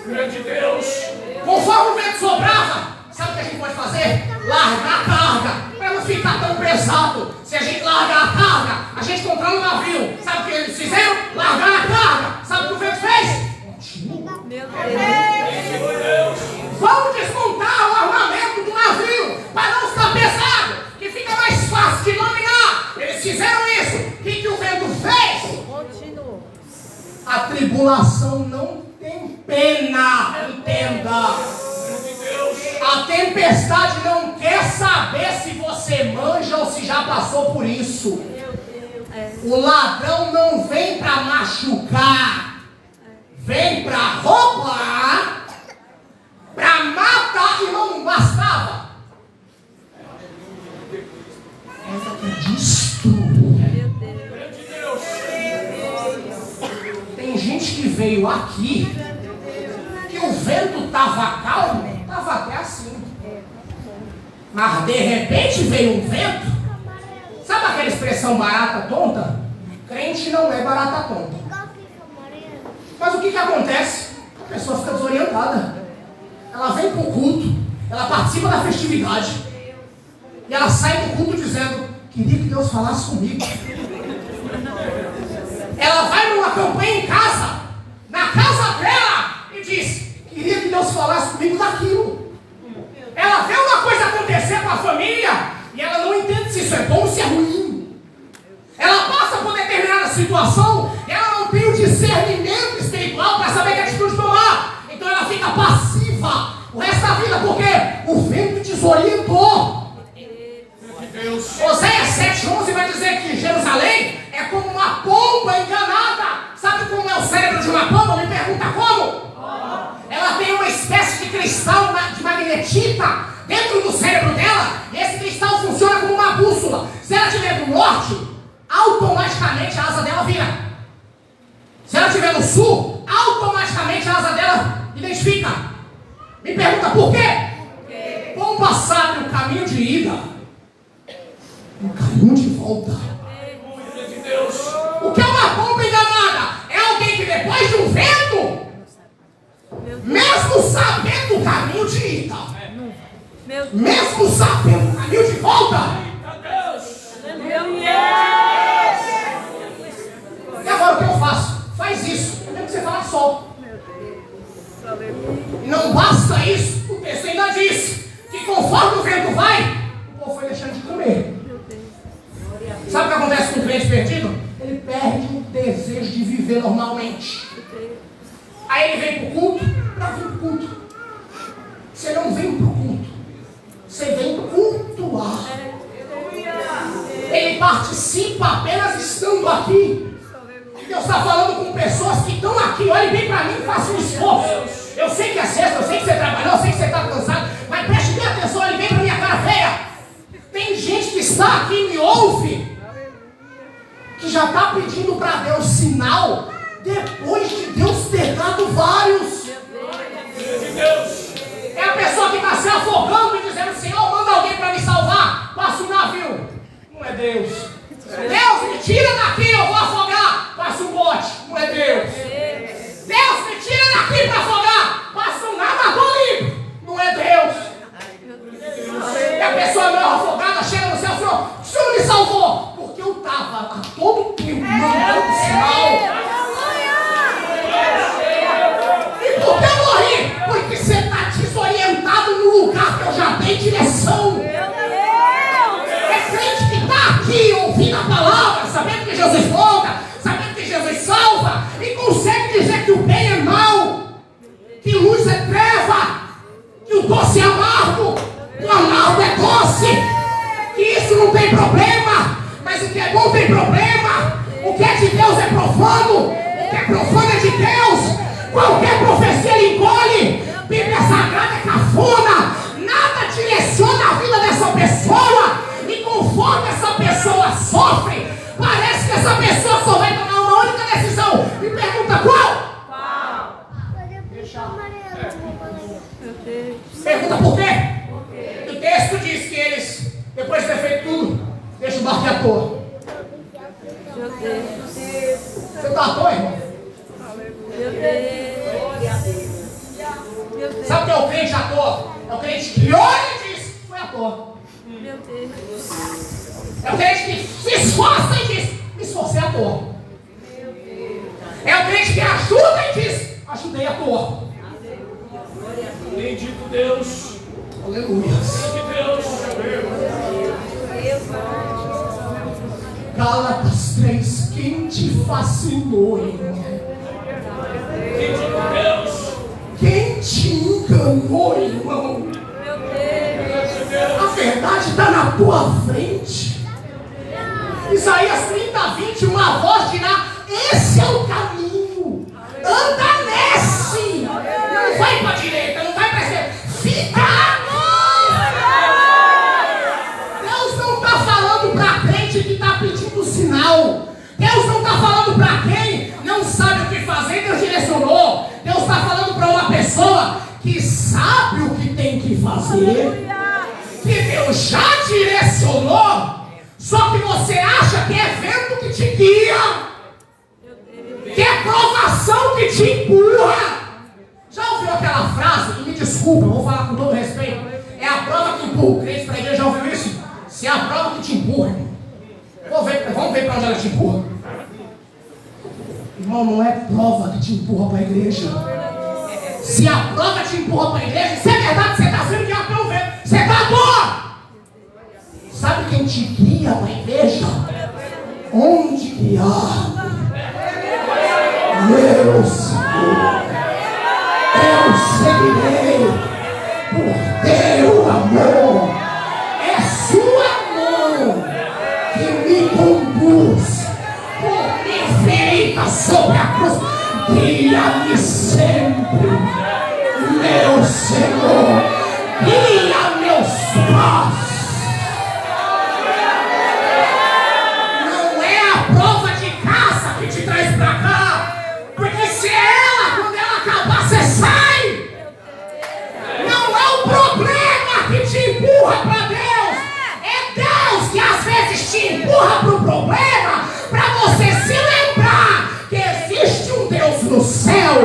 Grande Deus. Conforme o vento soprava, sabe o que a gente pode fazer? Largar a carga, para não ficar tão pesado. Se a gente largar a carga, a gente controla o navio. Sabe o que eles fizeram? Largar a carga. Sabe o que o vento fez? Continua. Meu Deus. Vamos desmontar o armamento do navio para não ficar pesado, que fica mais fácil de dominar. Eles fizeram isso. O que o vento fez? Continua. A tribulação não tem pena, entenda. A tempestade não quer saber se você manja ou se já passou por isso. O ladrão não vem para machucar, vem para roubar, para matar, e não bastava. Meu Deus. Grande Deus. Tem gente que veio aqui, que o vento estava calmo, estava até assim. Mas de repente veio um vento. Sabe aquela expressão barata tonta? Crente não é barata tonta. Mas o que acontece? A pessoa fica desorientada. Ela vem para o culto, ela participa da festividade, e ela sai do culto dizendo: queria que Deus falasse comigo. Ela vai numa campanha em casa, na casa dela, e diz: queria que Deus falasse comigo daquilo. Ela vê uma coisa acontecer com a família e ela não entende se isso é bom ou se é ruim. Ela passa por determinada situação e ela não tem o discernimento espiritual para saber que atitude tomar. Então ela fica passiva o resto da vida, porque o vento desorientou. Oséias 7,11 vai dizer que Jerusalém é como uma pomba enganada. Sabe como é o cérebro de uma pomba? Me pergunta como? Ela tem uma espécie de cristal de magnetita dentro do cérebro dela, e esse cristal funciona como uma bússola. Se ela estiver no norte, automaticamente a asa dela vira. Se ela estiver no sul, automaticamente a asa dela identifica. Me pergunta por quê? Pomba sabe o caminho de ida e o caminho de volta. Grande Deus. O que é uma pomba enganada? É alguém que depois de um vento, mesmo sabendo o caminho de ida, Meu Deus. mesmo sabendo o caminho de volta, Meu Deus. e agora o que eu faço? Faz isso. Eu tenho que você falar só. E não basta isso, o texto ainda diz que conforme o vento vai, o povo foi deixando de comer. Sabe o que acontece com o crente perdido? Ele perde o desejo de viver normalmente. Aí ele vem para o culto, para vir para o culto. Você não vem para o culto, você vem cultuar. Ele participa apenas estando aqui. Deus está falando com pessoas que estão aqui. Olhe bem para mim e faça um esforço. Eu sei que é sexta, eu sei que você trabalhou, eu sei que você está cansado, mas preste bem atenção, olhe bem para minha cara feia. Tem gente que está aqui e me ouve, que já está pedindo para Deus sinal, depois de Deus ter dado vários. É a pessoa que está se afogando e dizendo: Senhor, manda alguém para me salvar, passa um navio. Não é Deus. Deus, me tira daqui, eu vou afogar, passa um bote. Não é Deus. Deus, me tira daqui para afogar, passa um nadador livre. Não é Deus. E a pessoa meio afogada chega no céu e fala: o Senhor me salvou, porque eu estava a todo tempo mandando sinal. E por que eu morri? Porque você está desorientado no lugar que eu já dei direção. É crente que está aqui ouvindo a palavra, sabendo que Jesus volta, profano. O que é profano é de Deus. Qualquer profecia ele engole. Bíblia Sagrada é cafona. Nada direciona a vida dessa pessoa. E conforme essa pessoa sofre, parece que essa pessoa só vai tomar uma única decisão. Me pergunta qual? Meu Deus. Pergunta por quê? O texto diz que eles, depois de ter feito tudo, deixam o barco à toa. Meu Deus. Você está à toa, irmão? Meu Deus. Meu Deus. Sabe o que é o crente à toa? É o crente que olha e diz, foi à toa. Meu Deus. É o crente que se esforça e diz, me esforcei à toa. É o crente que ajuda e diz, ajudei à toa. Bendito Deus. Aleluia. Bendito Deus. Gálatas 3, quem te fascinou, irmão? Bendito Deus. Quem te enganou, irmão? Meu Deus. A verdade está na tua frente. Isaías 30:20, uma voz dirá, esse é o caminho, anda nesse. Não vai para a direita, não vai para a esquerda, fica aqui. Deus não está falando para crente que está pedindo sinal. Deus não está falando para quem não sabe o que fazer, Deus direcionou. Deus está falando para uma pessoa que sabe o que tem que fazer, que Deus já direcionou, só que você acha que é vento que te guia, que é provação que te empurra. Já ouviu aquela frase? E me desculpa, eu vou falar com todo respeito. É a prova que empurra o crente para a igreja. Já ouviu isso? Se é a prova que te empurra, irmão. Vamos ver para onde ela te empurra. Irmão, não é prova que te empurra para a igreja. Se a prova te empurra para a igreja, se é verdade, você está sendo guiado pelo vento. Você está à toa. Sabe quem te guia para a igreja? Onde guiar? Meu Senhor, eu seguirei por teu amor. É sua mão que me conduz por minha ferida sobre a cruz. Guia-me sempre, meu Senhor. Guia meus passos. Não é a prova de caça que te traz pra cá, porque se é ela, quando ela acabar, você sai. Não é o problema que te empurra pra Deus, é Deus que às vezes te empurra pro problema, pra você se lembrar que existe um Deus no céu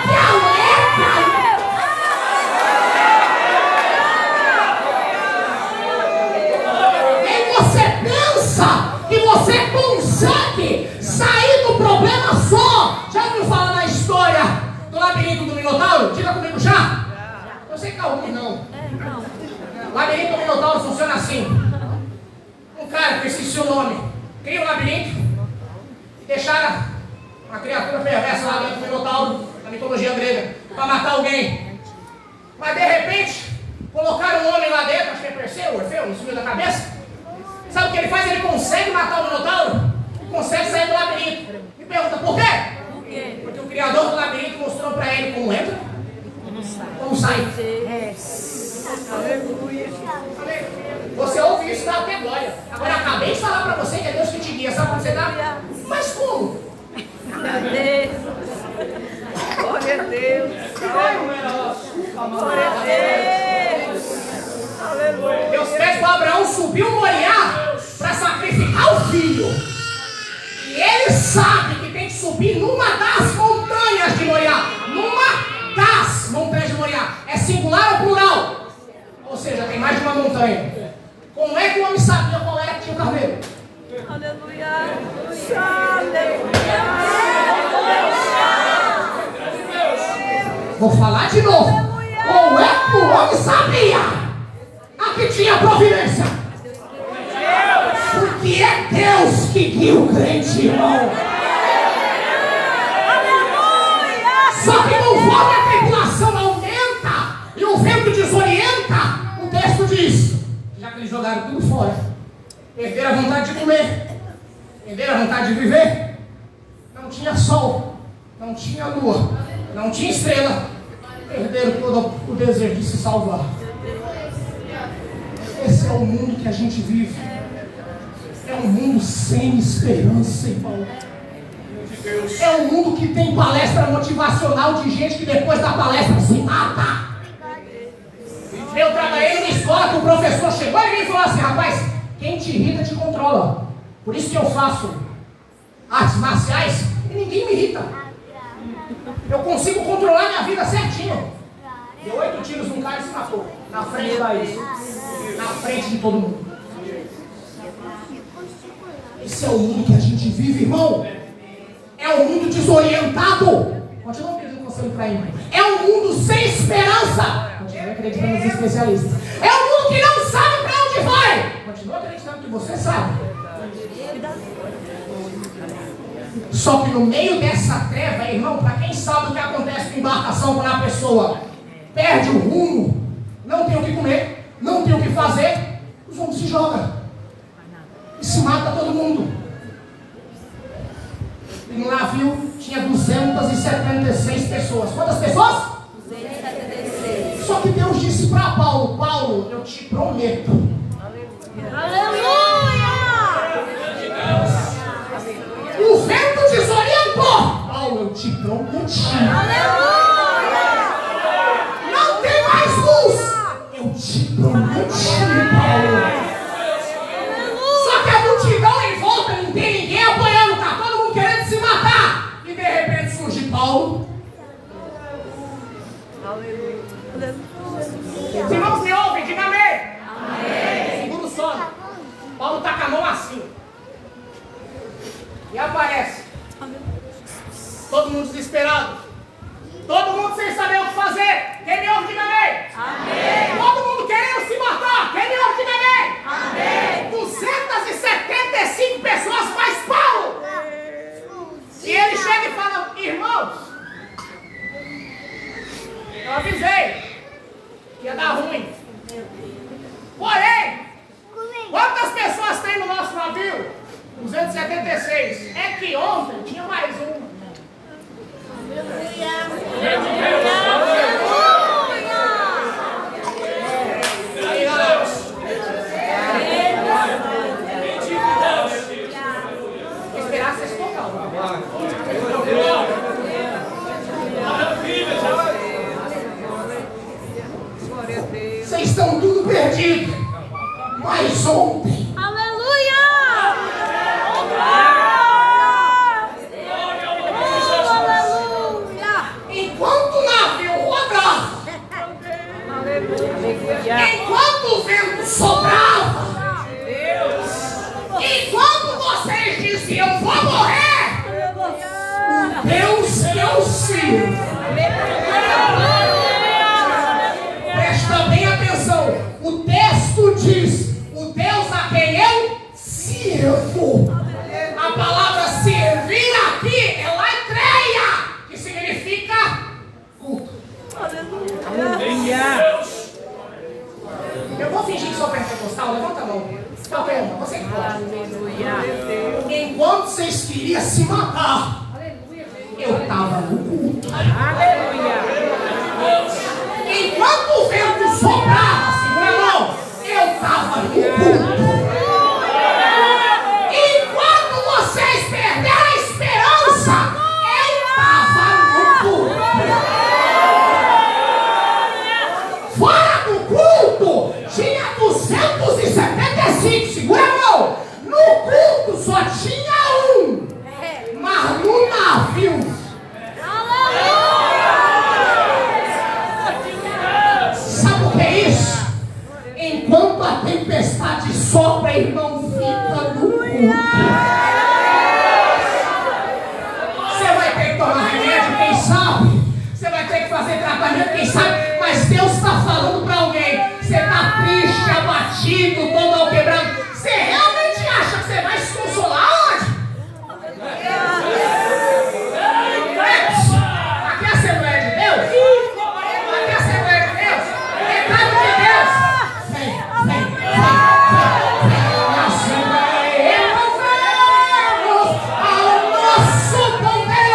que alerta. E você pensa que você consegue sair do problema só. Já ouviu falar na história do labirinto do Minotauro? Diga comigo já. Eu sei que tá ruim, não. O labirinto do Minotauro funciona assim. Um cara, que eu esqueci o nome, cria um labirinto e deixaram uma criatura perversa lá dentro do Minotauro, na mitologia grega, para matar alguém. Mas de repente, colocaram um homem lá dentro, acho que é Perseu, Orfeu, não sumiu da cabeça. Sabe o que ele faz? Ele consegue matar o Minotauro e consegue sair do labirinto. Me pergunta por quê? Por quê? Porque o criador do labirinto mostrou para ele como entra, como sai. Aleluia. Você ouve isso, dá até glória. Agora eu acabei de falar para você que é Deus que te guia. Sabe como você dá? Mas como? Meu Deus. Glória a Deus. Glória a Deus. Aleluia. Deus pede para Abraão subir o Moriá para sacrificar o filho. E ele sabe que tem que subir numa das montanhas de Moriá. Numa das montanhas de Moriá. É singular ou plural? Ou seja, tem mais de uma montanha. Como é que o homem sabia qual era que tinha o carneiro? Aleluia. Aleluia. Vou falar de novo. Como é que o homem sabia a que tinha providência? Porque é Deus que guia o crente, irmão. Só que conforme a tribulação aumenta e o vento desorienta, o texto diz, já que eles jogaram tudo fora, perderam a vontade de comer, perderam a vontade de viver, não tinha tinha sol, não tinha lua, não tinha estrela, perderam todo o desejo de se salvar. Esse é o mundo que a gente vive. É um mundo sem esperança, irmão. É um mundo que tem palestra motivacional de gente que depois da palestra se mata. Eu trabalhei numa escola que o professor chegou e me falou assim: rapaz, quem te irrita te controla. Por isso que eu faço artes marciais e ninguém me irrita. Eu consigo controlar minha vida certinho. Deu 8 tiros num cara e se matou. Na frente da isso. Na frente de todo mundo. Esse é o mundo que a gente vive, irmão. É um mundo desorientado. Continua pedindo conselho para ele. É um mundo sem esperança. Continua acreditando nos especialistas. É um mundo que não sabe para onde vai. Continua acreditando que você sabe. Só que no meio dessa treva, irmão, para quem sabe o que acontece com embarcação quando a pessoa perde o rumo, não tem o que comer, não tem o que fazer, os homens se jogam e se mata todo mundo. E no navio tinha 276 pessoas. Quantas pessoas? 276. Só que Deus disse para Paulo: Paulo, eu te prometo. Aleluia! O vento desorientou. Paulo, eu te prometi. Não tem mais luz. Eu te prometi, Paulo. Só que a multidão em volta não tem ninguém apoiando. Tá todo mundo querendo se matar. E de repente surge Paulo. Os irmãos me ouvem, diga amém. Segura o sono. Paulo tá com a mão assim. E aparece. Todo mundo desesperado. Todo mundo sem saber o que fazer. Quem me ouve, diga amém. Todo mundo querendo se matar. Quem me ouve, diga amém. 275 pessoas mais Paulo. E ele chega e fala: irmãos, eu avisei que ia dar ruim. Porém, quantas pessoas tem no nosso navio? 276. É que ontem tinha mais um. Aí, galera. Vou esperar vocês tocar. Vocês estão tudo perdidos. Mas ontem. Enquanto o navio rodava, enquanto o vento soprava, enquanto vocês diziam: vou morrer, o Deus que eu sirvo. Presta bem atenção. O texto diz: o Deus a quem eu sirvo. A palavra servir aqui é laitreia, que significa culto. Eu vou fingir que sou pentecostal, levanta a mão. Calma, você que pode. Enquanto vocês queriam se matar, eu estava no culto. Enquanto o vento soprava, segura a mão, eu estava no culto. Enquanto vocês perderam a esperança, eu estava no culto. Fora do culto, tinha 275, segura a mão. No culto só tinha um, mas no navio. Sabe o que é isso? Enquanto a tempestade sopra, irmão, fica no culto. Você vai ter que tomar remédio, quem sabe? Você vai ter que fazer tratamento, quem sabe? Mas Deus está falando para alguém. Você está triste, abatido, todo quebrado. Você realmente acha que você vai se consolar onde? Aqui é a Assembleia de Deus? Aqui é a Assembleia de Deus? Recado de Deus. Vem na Assembleia. Vamos ao nosso poder.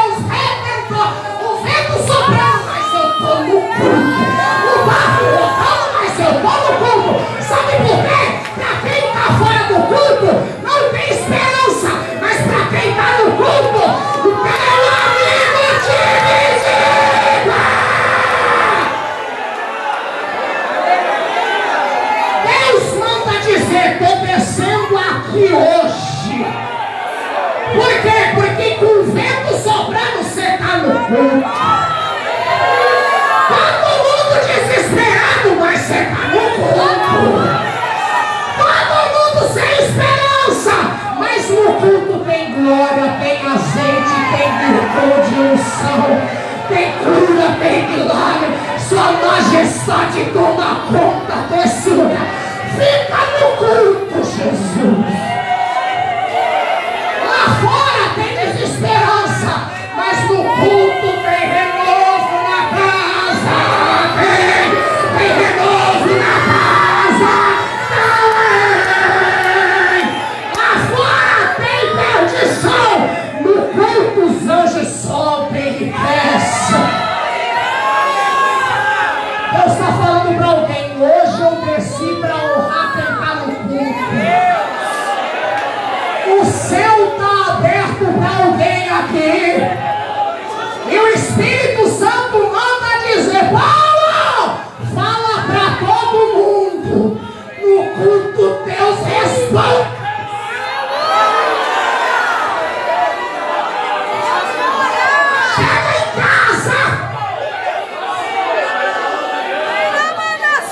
pode tomar conta desse lugar. Fica no culto, Jesus. Lá fora tem desesperança, mas no culto tem renovo na casa. Tem renovo na casa. Lá fora tem perdição. No culto os anjos sobem e descem. Deus está falando para alguém. Hoje eu desci para honrar quem está no culto. O céu está aberto para alguém aqui. E o Espírito Santo manda dizer: Paulo, fala para todo mundo. No culto Deus responde. Chega em casa.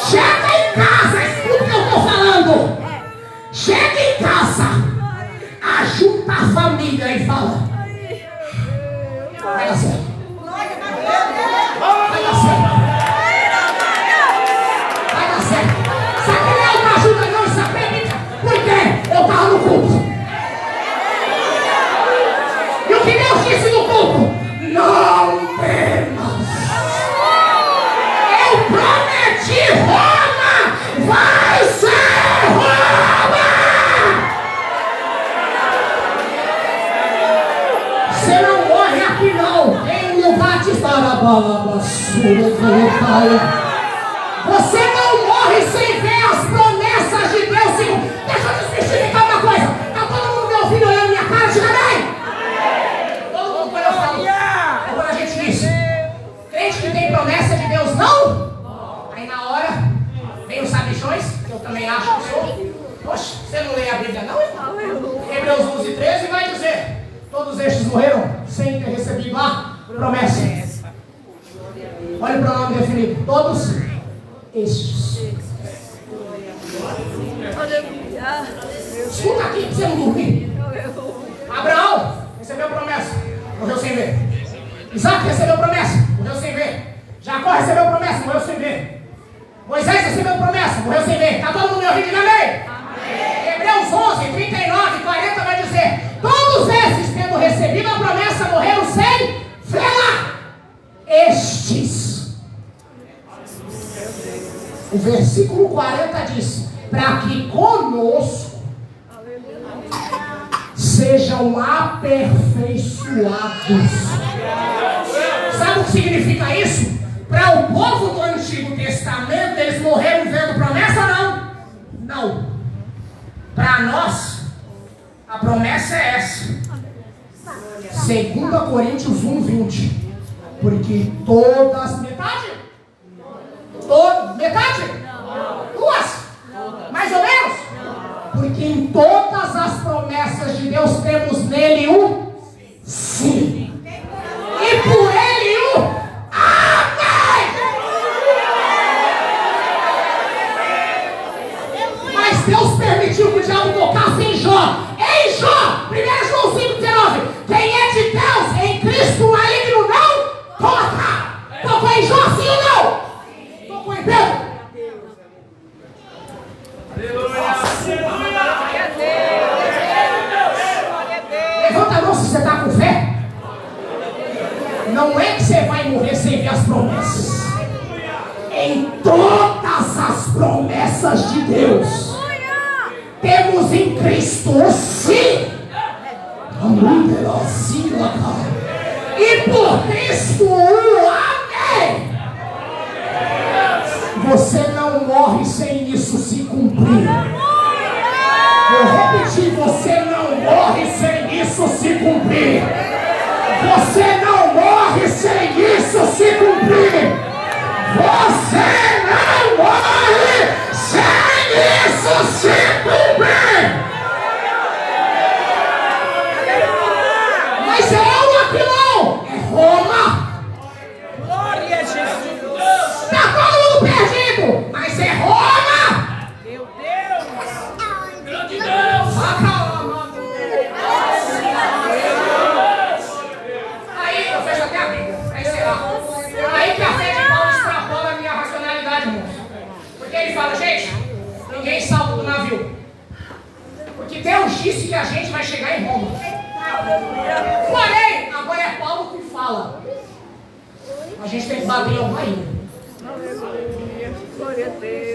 Chega em casa. Escuta o que eu estou falando. Chega em casa. Ajunta a família e fala: vai dar certo. Vai dar certo. Vai dar certo. Sabe que não ajuda não, sabe? Por quê? Eu estava no culto. E o que Deus disse no culto? Não temas. Eu prometi Roma. Vai ser Roma. Você não morre aqui não. Tem um lugar de Balabassura. Você não morre sem ver as promessas de Deus. Deixa eu te especificar uma coisa. Está todo mundo me ouvindo olhando minha cara? Diga amém. Todo mundo quando eu falo. É quando a gente diz: crente que tem promessa de Deus não. Aí na hora vem os sabichões, que eu também acho que sou. Poxa, você não lê a Bíblia não? Hebreus 11:13 vai dizer: todos estes morreram sem ter recebido a promessa. Olha o pronome definido. Todos estes. Aleluia. Escuta aqui para você não dormir. Abraão recebeu promessa, morreu sem ver. Isaac recebeu promessa, morreu sem ver. Jacó recebeu promessa, morreu sem ver. Moisés recebeu promessa, morreu sem ver. Está todo mundo me ouvindo? Diga amém. Hebreus 11:39-40 vai dizer: todos esses, tendo recebido a promessa, morreram sem vê-la. Estes. O versículo 40 diz: para que conosco sejam aperfeiçoados. Sabe o que significa isso? Para o povo do Antigo Testamento, eles morreram vendo promessa? Não. Para nós, a promessa é essa. 2 Coríntios 1:20. Porque todas, metade? Metade? Duas? Mais ou menos? Porque em todas as promessas de Deus temos nele o sim. E por ele o amém. Mas Deus permitiu que o diabo tocasse em Jó. Em Jó, 1 João 5:19. Quem é de Deus em Cristo o maligno não toca. Tocou em Jó, sim ou não? Tocou em Pedro? Levanta a mão se você está com fé. Não é que você vai morrer sem ver as promessas. Em todas as promessas de Deus temos em Cristo o sim. E por Cristo o amém. Você não morre sem isso se cumprir. Vou repetir: você não morre sem isso se cumprir. Você não morre sem isso se cumprir. Você não morre sem isso se cumprir. Mas é eu aqui não, é Roma. Glória a Jesus. Está todo mundo perdido, mas é Roma. Meu Deus. Grande Deus. Aí que Deus disse que a gente vai chegar em Roma. Porém, agora é Paulo que fala. A gente tem que bater em alguma ilha.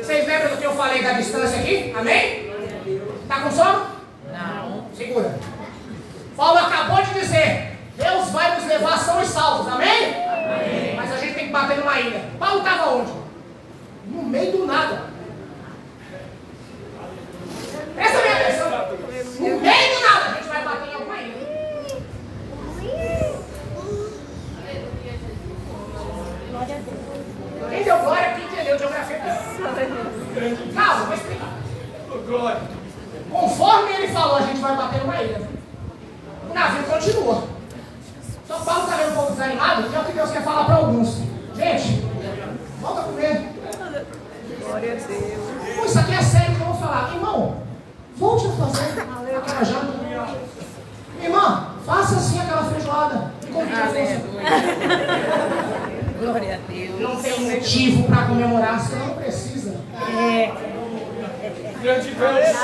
Vocês lembram do que eu falei da distância aqui? Amém? Tá com sono? Não. Segura. Paulo acabou de dizer: Deus vai nos levar sãos e salvos. Amém? Amém. Mas a gente tem que bater numa ilha. Paulo estava onde? No meio do nada. Presta minha atenção. No meio do nada. A gente vai bater em alguma ilha. Quem deu glória, quem entendeu geografia? Calma, vou explicar. Conforme ele falou, a gente vai bater numa ilha. O navio continua. Só Paulo está vendo um pouco desanimado, que é o que Deus quer falar para alguns. Gente, volta com ele. Glória a Deus. Pô, isso aqui é sério que eu vou falar. Irmão, volte a fazer aquela janta. Irmã, faça assim aquela feijoada. Me convide a você. Glória a Deus. Não tem motivo para comemorar, você não precisa. Grande Deus.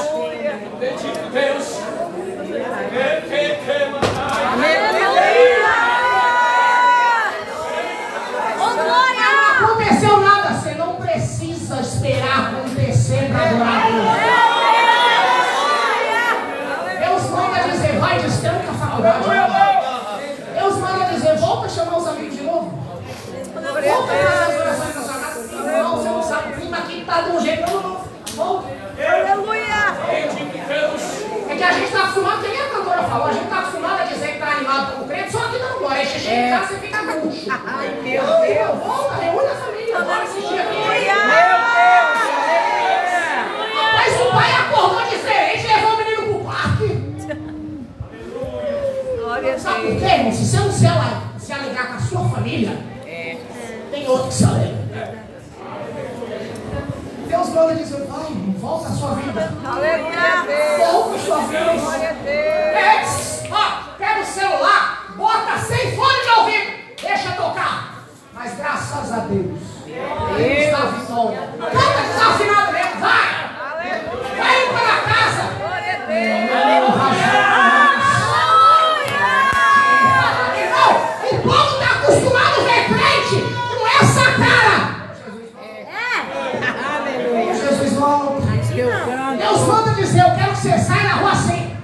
Bendito Deus. Não aconteceu nada, você não precisa esperar acontecer para adorar a Deus. Deus manda dizer, vai, destranca a faculdade. Deus manda dizer, volta a chamar os amigos de novo. Volta a fazer as orações na sua casa. Não, você não sabe, o clima aqui está de um jeito. Não, volta. Bendito Deus. É que a gente está acostumado, que nem a cantora falou, a gente está acostumado a dizer que está animado como crente, só que não glória. Aí você chega em casa, você fica murcho. Ai, meu Deus. Volta, reúne a família, bora assistir aqui. Meu Deus. Mas o pai acordou diferente e levou o menino pro parque. Glória a Sabe por Deus. quê, irmão? Se você não se alegrar com a sua família, tem outro que se alegra. Deus manda dizer, vai, irmão, volta a sua vida. Aleluia. Volta a sua vida. Glória a Deus. Pega o celular, bota sem fone de ouvido, deixa tocar. Mas graças a Deus, Ele está vitória. Canta desafinado mesmo, vai! Vai para casa! Glória a Deus. Irmão, o povo está acostumado a ver crente com essa cara. Jesus volta. Deus manda dizer, eu quero que você saia na rua assim.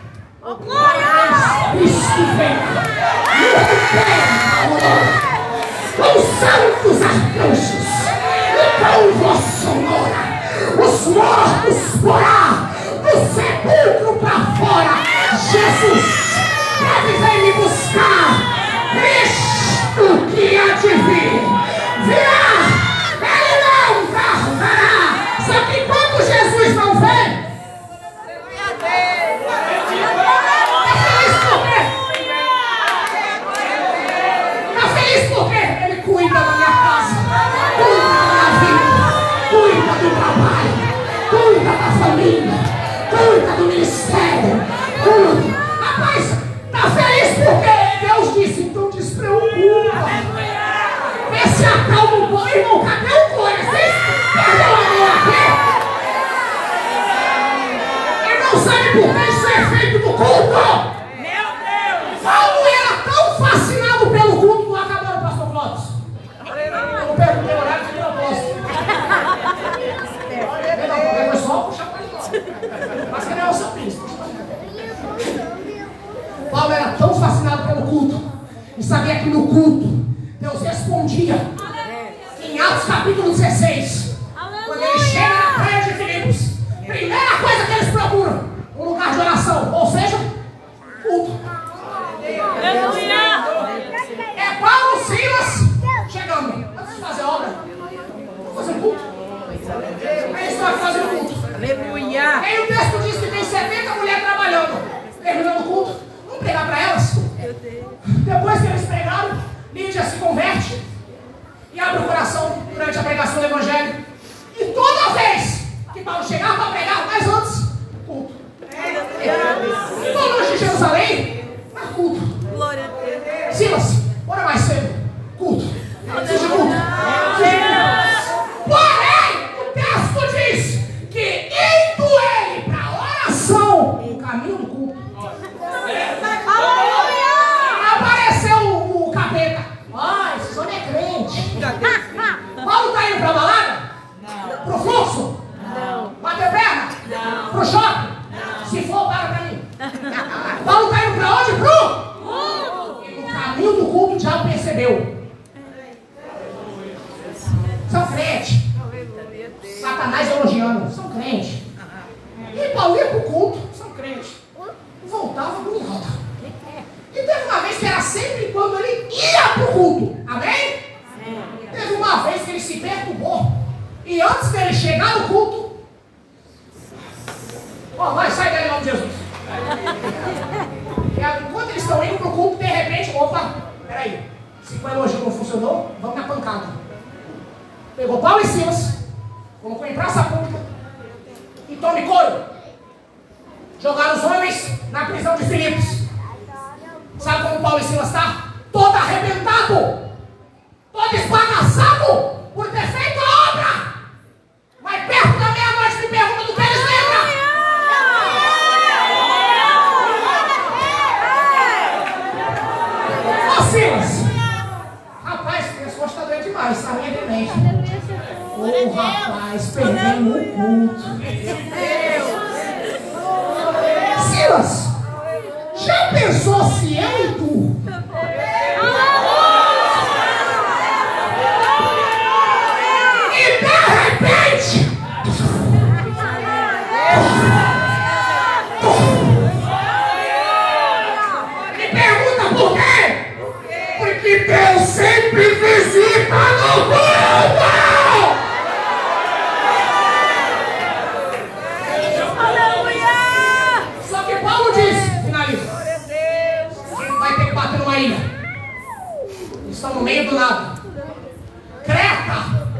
Cristo vem. Com santos arcanjos e com voz sonora, os mortos porá do sepulcro para fora. Jesus deve vir me buscar. Cristo que há de vir virá. Ele não tardará. Só que enquanto Jesus não vem, tá feliz porque Ele cuida da minha casa, cuida da minha vida, cuida do trabalho, cuida da família, cuida do ministério, cuida. Rapaz, tá feliz porque Deus disse, então despreocupa. Vê se acalma um pouco, irmão, cadê o glória? Vocês perderam a mão aqui? Irmão, sabe por que isso é feito no culto? Paulo era tão fascinado pelo culto, não acabaram, pastor Clóvis. Eu não perguntei o horário de propósito. Não, foi só puxar para ele. Mas que não é o seu príncipe. Paulo era tão fascinado pelo culto e sabia que no culto Deus respondia. Em Atos capítulo 16, quando ele chega na praia de Filipos, primeira coisa que eles procuram, um lugar de oração, ou seja, culto. É Paulo, Silas, chegando. Antes de fazer obra, vamos fazer culto. Aí eles estão fazendo culto. Aleluia. Aí o texto diz que tem 70 mulheres trabalhando. Terminando o culto, vamos pregar para elas. Depois que eles pregaram, Lídia se converte e abre o coração durante a pregação do Evangelho. o diabo percebeu. São crentes. Satanás elogiando. São crentes. E Paulo ia para o culto. São crentes. Voltava agoniado. E teve uma vez que era sempre quando ele ia para o culto. Amém? Teve uma vez que ele se perturbou. E antes dele chegar no culto, vai, sai daí em nome de Jesus. E enquanto eles estão indo para o culto, de repente, peraí, se o elogio não funcionou, vamos na pancada. Pegou Paulo e Silas, colocou em praça pública e tome couro. Jogaram os homens na prisão de Filipos. Sabe como Paulo e Silas está? Todo arrebentado, todo esbagaçado por ter feito a obra. Mas perto da meia-noite me pergunta do que eles lembram. Ô Silas, rapaz, esse pessoal está doendo demais, está meio demente. Ô rapaz, perdemos o culto. Silas, já pensou se eu e tu e de repente me pergunta por quê? Porque Deus sempre visita no culto. Só que Paulo disse, finaliza, a gente vai ter que bater numa ilha. Eles estão no meio do nada. Creta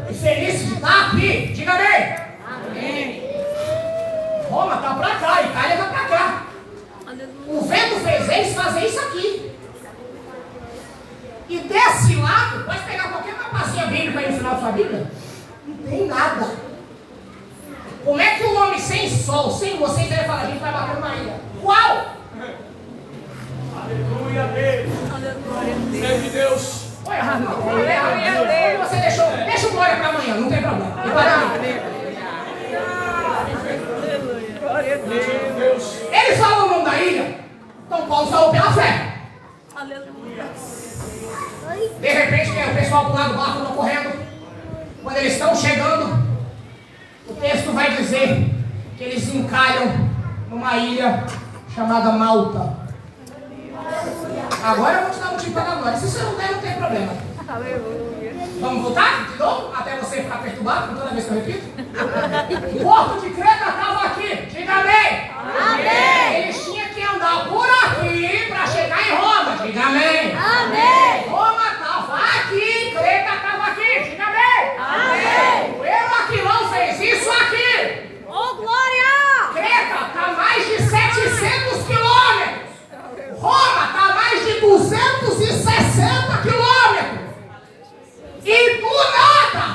e Felice de estar aqui, diga amém. Roma está para cá, Itália está para cá. O vento fez eles fazer isso aqui. E desse lado, pode pegar qualquer mapazinha bíblica aí no final da sua Bíblia, não tem nada. Como é que um homem sem sol, sem vocês, deve falar, a gente vai bater numa ilha? Qual? Aleluia, Deus. Deus de Deus. Olha, você deixa o glória para amanhã, não tem problema. Deus. Eles falam o nome da ilha, então Paulo salvou pela fé. De repente, o pessoal do lado do barco estão correndo. Quando eles estão chegando, o texto vai dizer que eles encalham numa ilha chamada Malta. Agora eu vou te dar um motivo para dar glória. Se você não der, não tem problema. Vamos voltar de novo? Até você ficar perturbado toda vez que eu repito? O porto de Creta estava aqui. Diga amém. Amém. Eles tinham que andar por aqui para chegar em Roma. Diga amém. Amém. Roma estava aqui, Creta estava aqui. Diga amém. Amém. O Aquilão fez isso aqui. Oh, glória! Creta está a mais de 700 quilômetros. Roma está a mais de 260 quilômetros. E do nada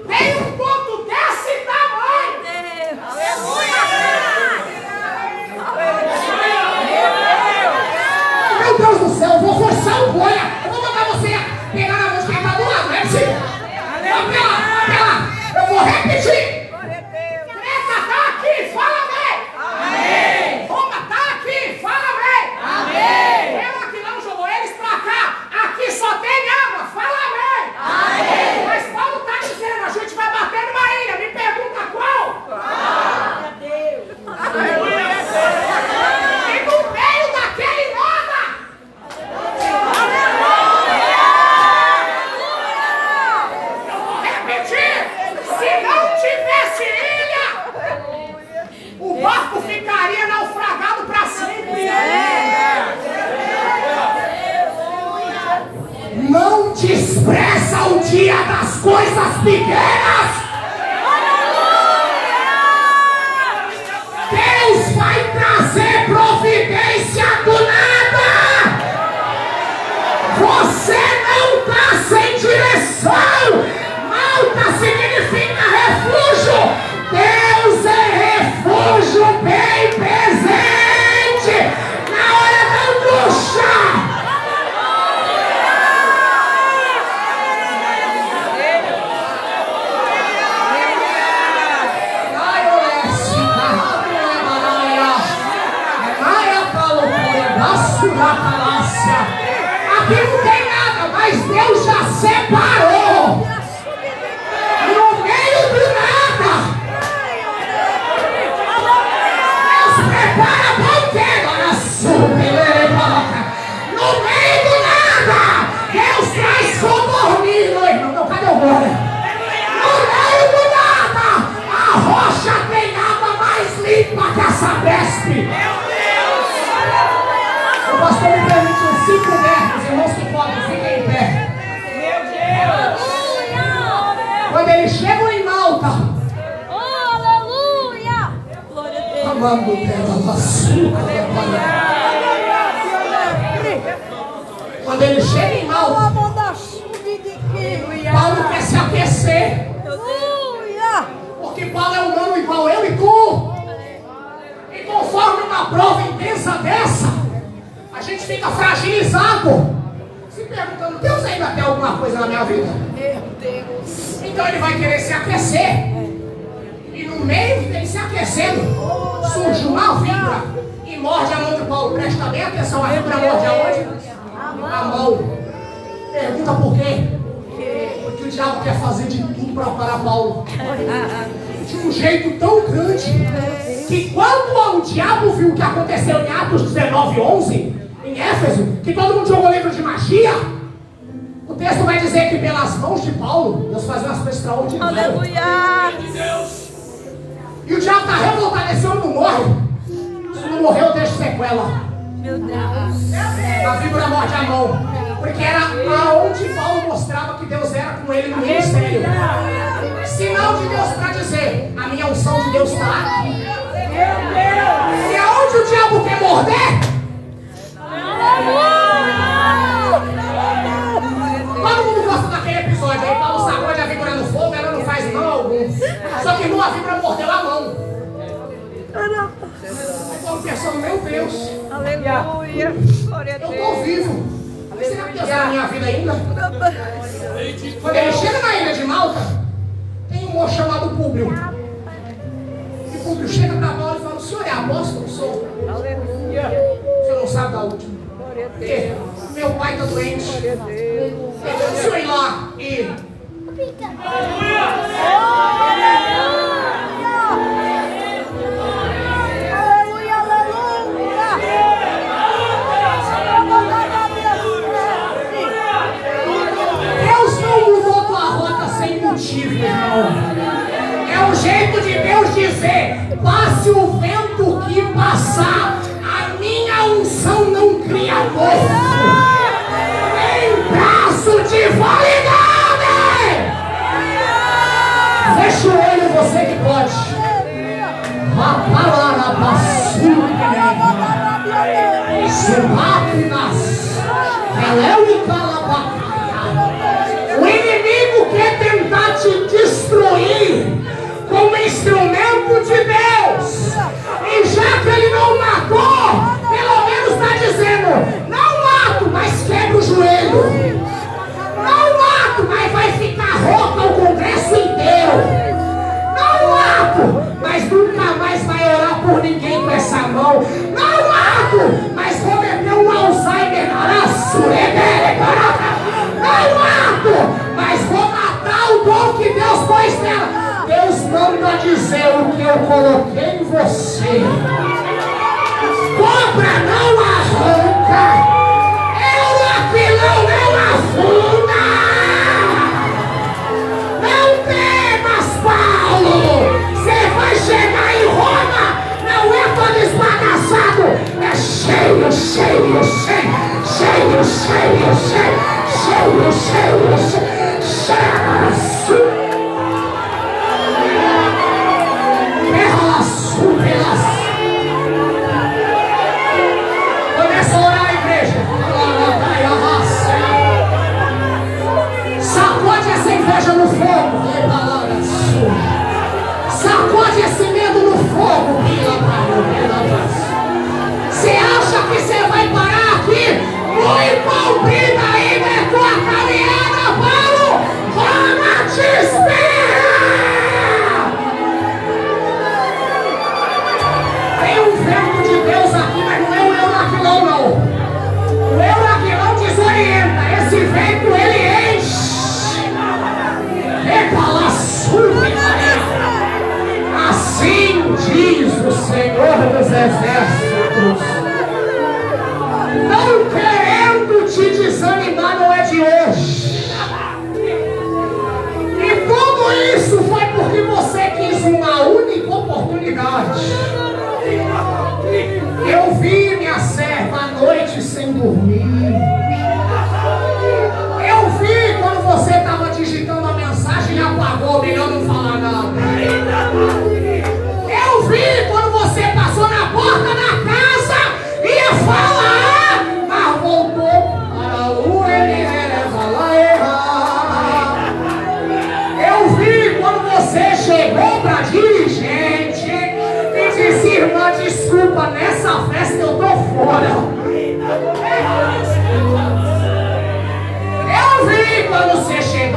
tem um ponto desse tamanho. Meu Deus do céu, eu vou forçar o glória. Eu vou mandar você pegar na mão de quem está do lado, não é possível? Apela. Eu vou repetir. Creta está aqui, fala amém. Roma está aqui, fala amém. Ela que não jogou eles pra cá, aqui só tem água, fala amém. Mas Paulo está dizendo, a gente vai bater numa ilha, me pergunta qual? E no meio daquele nada, eu vou repetir, se não tivesse ilha, o barco ficaria naufragado para sempre. Não despreza o dia das coisas pequenas. Deus vai trazer providência do nada. Você não está sem direção. Malta significa refúgio. Deus é refúgio bem presente na hora da angústia. Amando pela açúcar. Quando ele chega em Malta, Paulo quer se aquecer. Porque Paulo é humano igual eu e tu. E conforme uma prova intensa dessa, a gente fica fragilizado, se perguntando: Deus ainda tem alguma coisa na minha vida? Meu Deus. Então ele vai querer se aquecer. E no meio dele se aquecendo, surge uma víbora e morde a mão de Paulo. Presta bem atenção, a víbora morde aonde? A mão. Pergunta por quê? Porque o diabo quer fazer de tudo para parar Paulo. De um jeito tão grande que quando o diabo viu o que aconteceu em Atos 19:11, em Éfeso, que todo mundo jogou livro de magia, o texto vai dizer que pelas mãos de Paulo, Deus fazia umas coisas extraordinárias. Aleluia. E o diabo está revoltado, esse homem não morre. Se não morreu, deixa sequela. Meu Deus. A víbora morde a mão. Porque era aonde Paulo mostrava que Deus era com ele no ministério. Sinal de Deus para dizer: a minha unção de Deus está aqui. E aonde o diabo quer morder? Todo mundo gosta daquele episódio aí. Paulo sacode a víbora no fogo, ela não faz mal algum. Só que numa víbora mordeu a mão. Aí Paulo pensando: meu Deus, Aleluia. Glória a eu Deus. estou vivo. Mas será que Deus está na minha vida ainda? Quando ele chega na ilha de Malta, tem um moço chamado Públio. E Públio chega para Paulo e fala: o senhor é apóstolo? Sou. Aleluia. O senhor não sabe da última. Glória a Deus. Meu pai está doente. Glória a Deus. Então o senhor ir lá e... Deus não mudou tua rota sem motivo, irmão. É o jeito de Deus dizer: passe o vento que passar, a minha unção não cria gosto, nem prazo de validade. Fecha o olho, você que pode. O inimigo quer tentar te destruir como instrumento de Deus. E já que ele não matou, pelo menos está dizendo: não mato, mas quebra o joelho. Não mato, mas vai ficar rouca o congresso inteiro. Não mato, mas nunca mais vai orar por ninguém com essa mão. Não mato, mas vou meter um Alzheimer na não mato, mas vou matar o dom que Deus pôs nela. Deus manda dizer o que eu coloquei em você. Cobra não arranca, pilão não afunda. Não temas, Paulo. Você vai chegar em Roma, não é todo esbagaçado, é cheio, cheio, cheio. Cheio, cheio, cheio, cheio, cheio, cheio, cheio.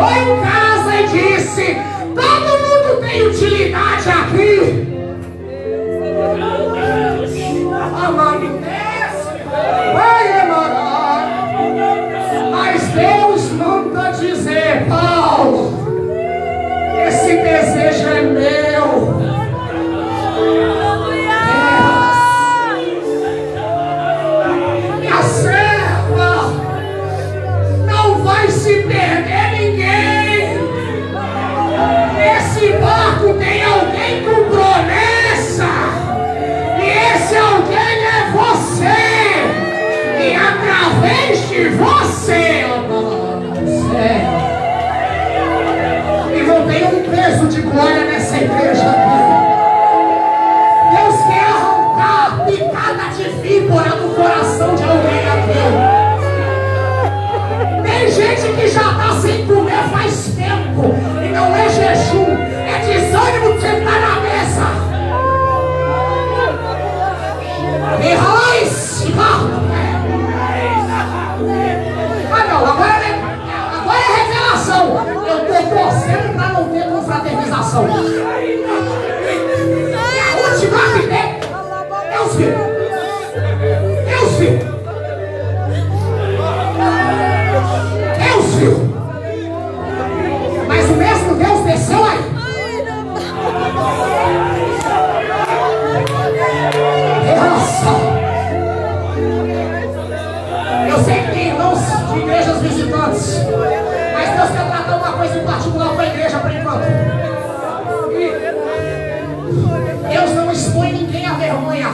chegou em casa e disse: todo mundo tem utilidade aqui. Amado, desce, vai emanar. Mas Deus manda dizer: Paulo, esse desejo é meu. Minha serva, não vai se perder ninguém. Esse barco tem alguém com promessa. E esse alguém é você. E através de você, e não tem um peso de glória nessa igreja aqui. Deus quer arrancar picada de víbora do coração de alguém aqui. Tem gente que já está sem comer faz tempo. E não é jejum, é desânimo de sentar na mesa. E raiz, ah não, agora é revelação. Eu estou torcendo para não ter confraternização. É a última que tem. Deus viu. Deus viu. Deus viu. Mas o mesmo Deus desceu aí. Revelação. Eu sei que tem irmãos de igrejas visitantes, mas Deus quer tratar uma coisa em particular com a igreja por enquanto. Deus não expõe ninguém à vergonha.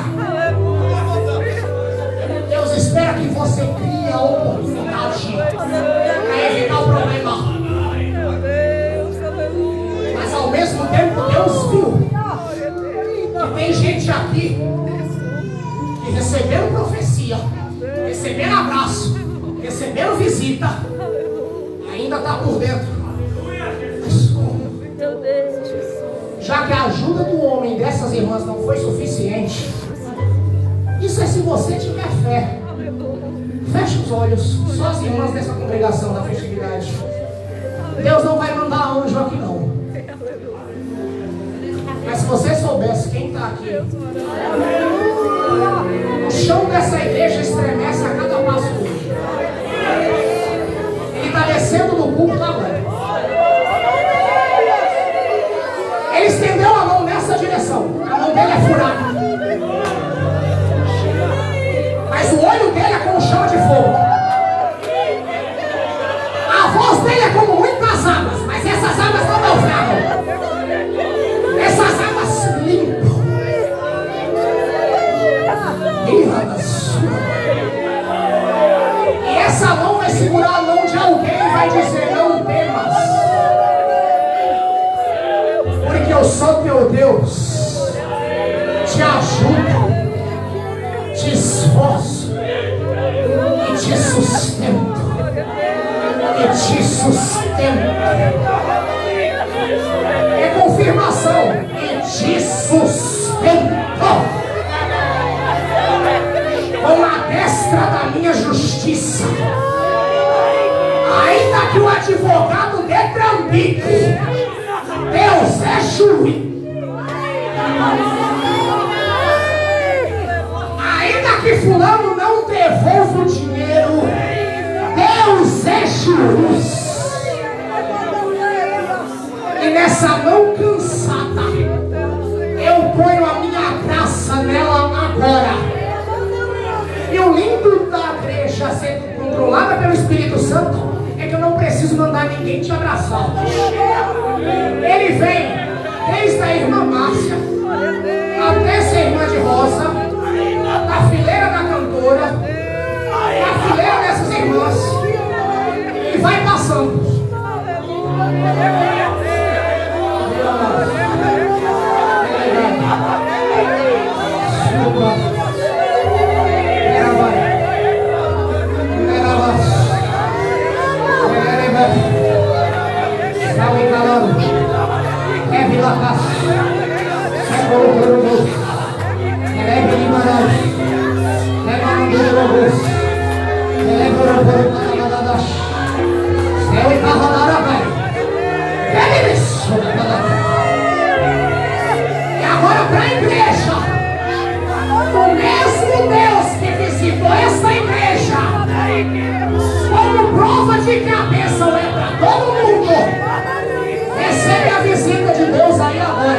Deus espera que você crie a oportunidade para evitar o problema. Mas ao mesmo tempo Deus viu que tem gente aqui que receberam profecia, receberam abraço, receberam visita, ainda está por dentro. Mas como? Já que a ajuda do homem dessas irmãs não foi suficiente, isso é se você tiver fé. Feche os olhos, só as irmãs dessa congregação da festividade. Deus não vai mandar anjo aqui não. Mas se você soubesse quem está aqui, o chão dessa igreja estremece a cada passo dele. Ele está descendo no culto agora. Ele estendeu a mão nessa direção. A mão dele é furada. Mas o olho dele é como chama de fogo. A voz dele é como muitas águas. Mas essas águas não naufragam. Essas águas limpam. E essa mão vai segurar a mão de alguém e vai dizer: não temas, porque eu sou teu Deus. Te ajudo, te esforço e te sustento. E te sustento. É confirmação. E te sustento com a destra da minha justiça. Ainda que o advogado dê trambique, Deus é juiz. Ainda que fulano não devolva o dinheiro, Deus é juiz. E nessa mão cansada, eu ponho a minha graça nela agora. E o lindo da igreja sendo controlada pelo Espírito Santo é que eu não preciso mandar ninguém te abraçar. Ele vem desde a irmã Márcia até essa irmã de rosa, a fileira da cantora, a fileira dessas irmãs, e vai passando. Céu e carro na hora, velho. Hoje que a bênção é para todo mundo. Recebe a visita de Deus aí agora.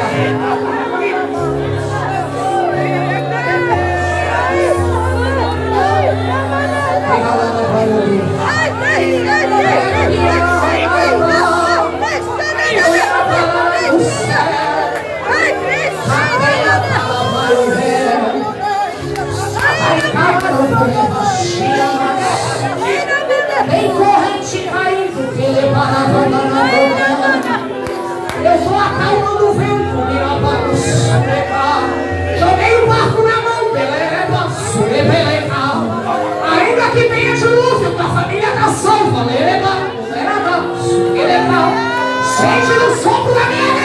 Tem corrente caindo, que ele eu estou acalmando o vento, joguei o barco na mão, ainda que tenha dilúvio, tua família está salva, sente no sopro da minha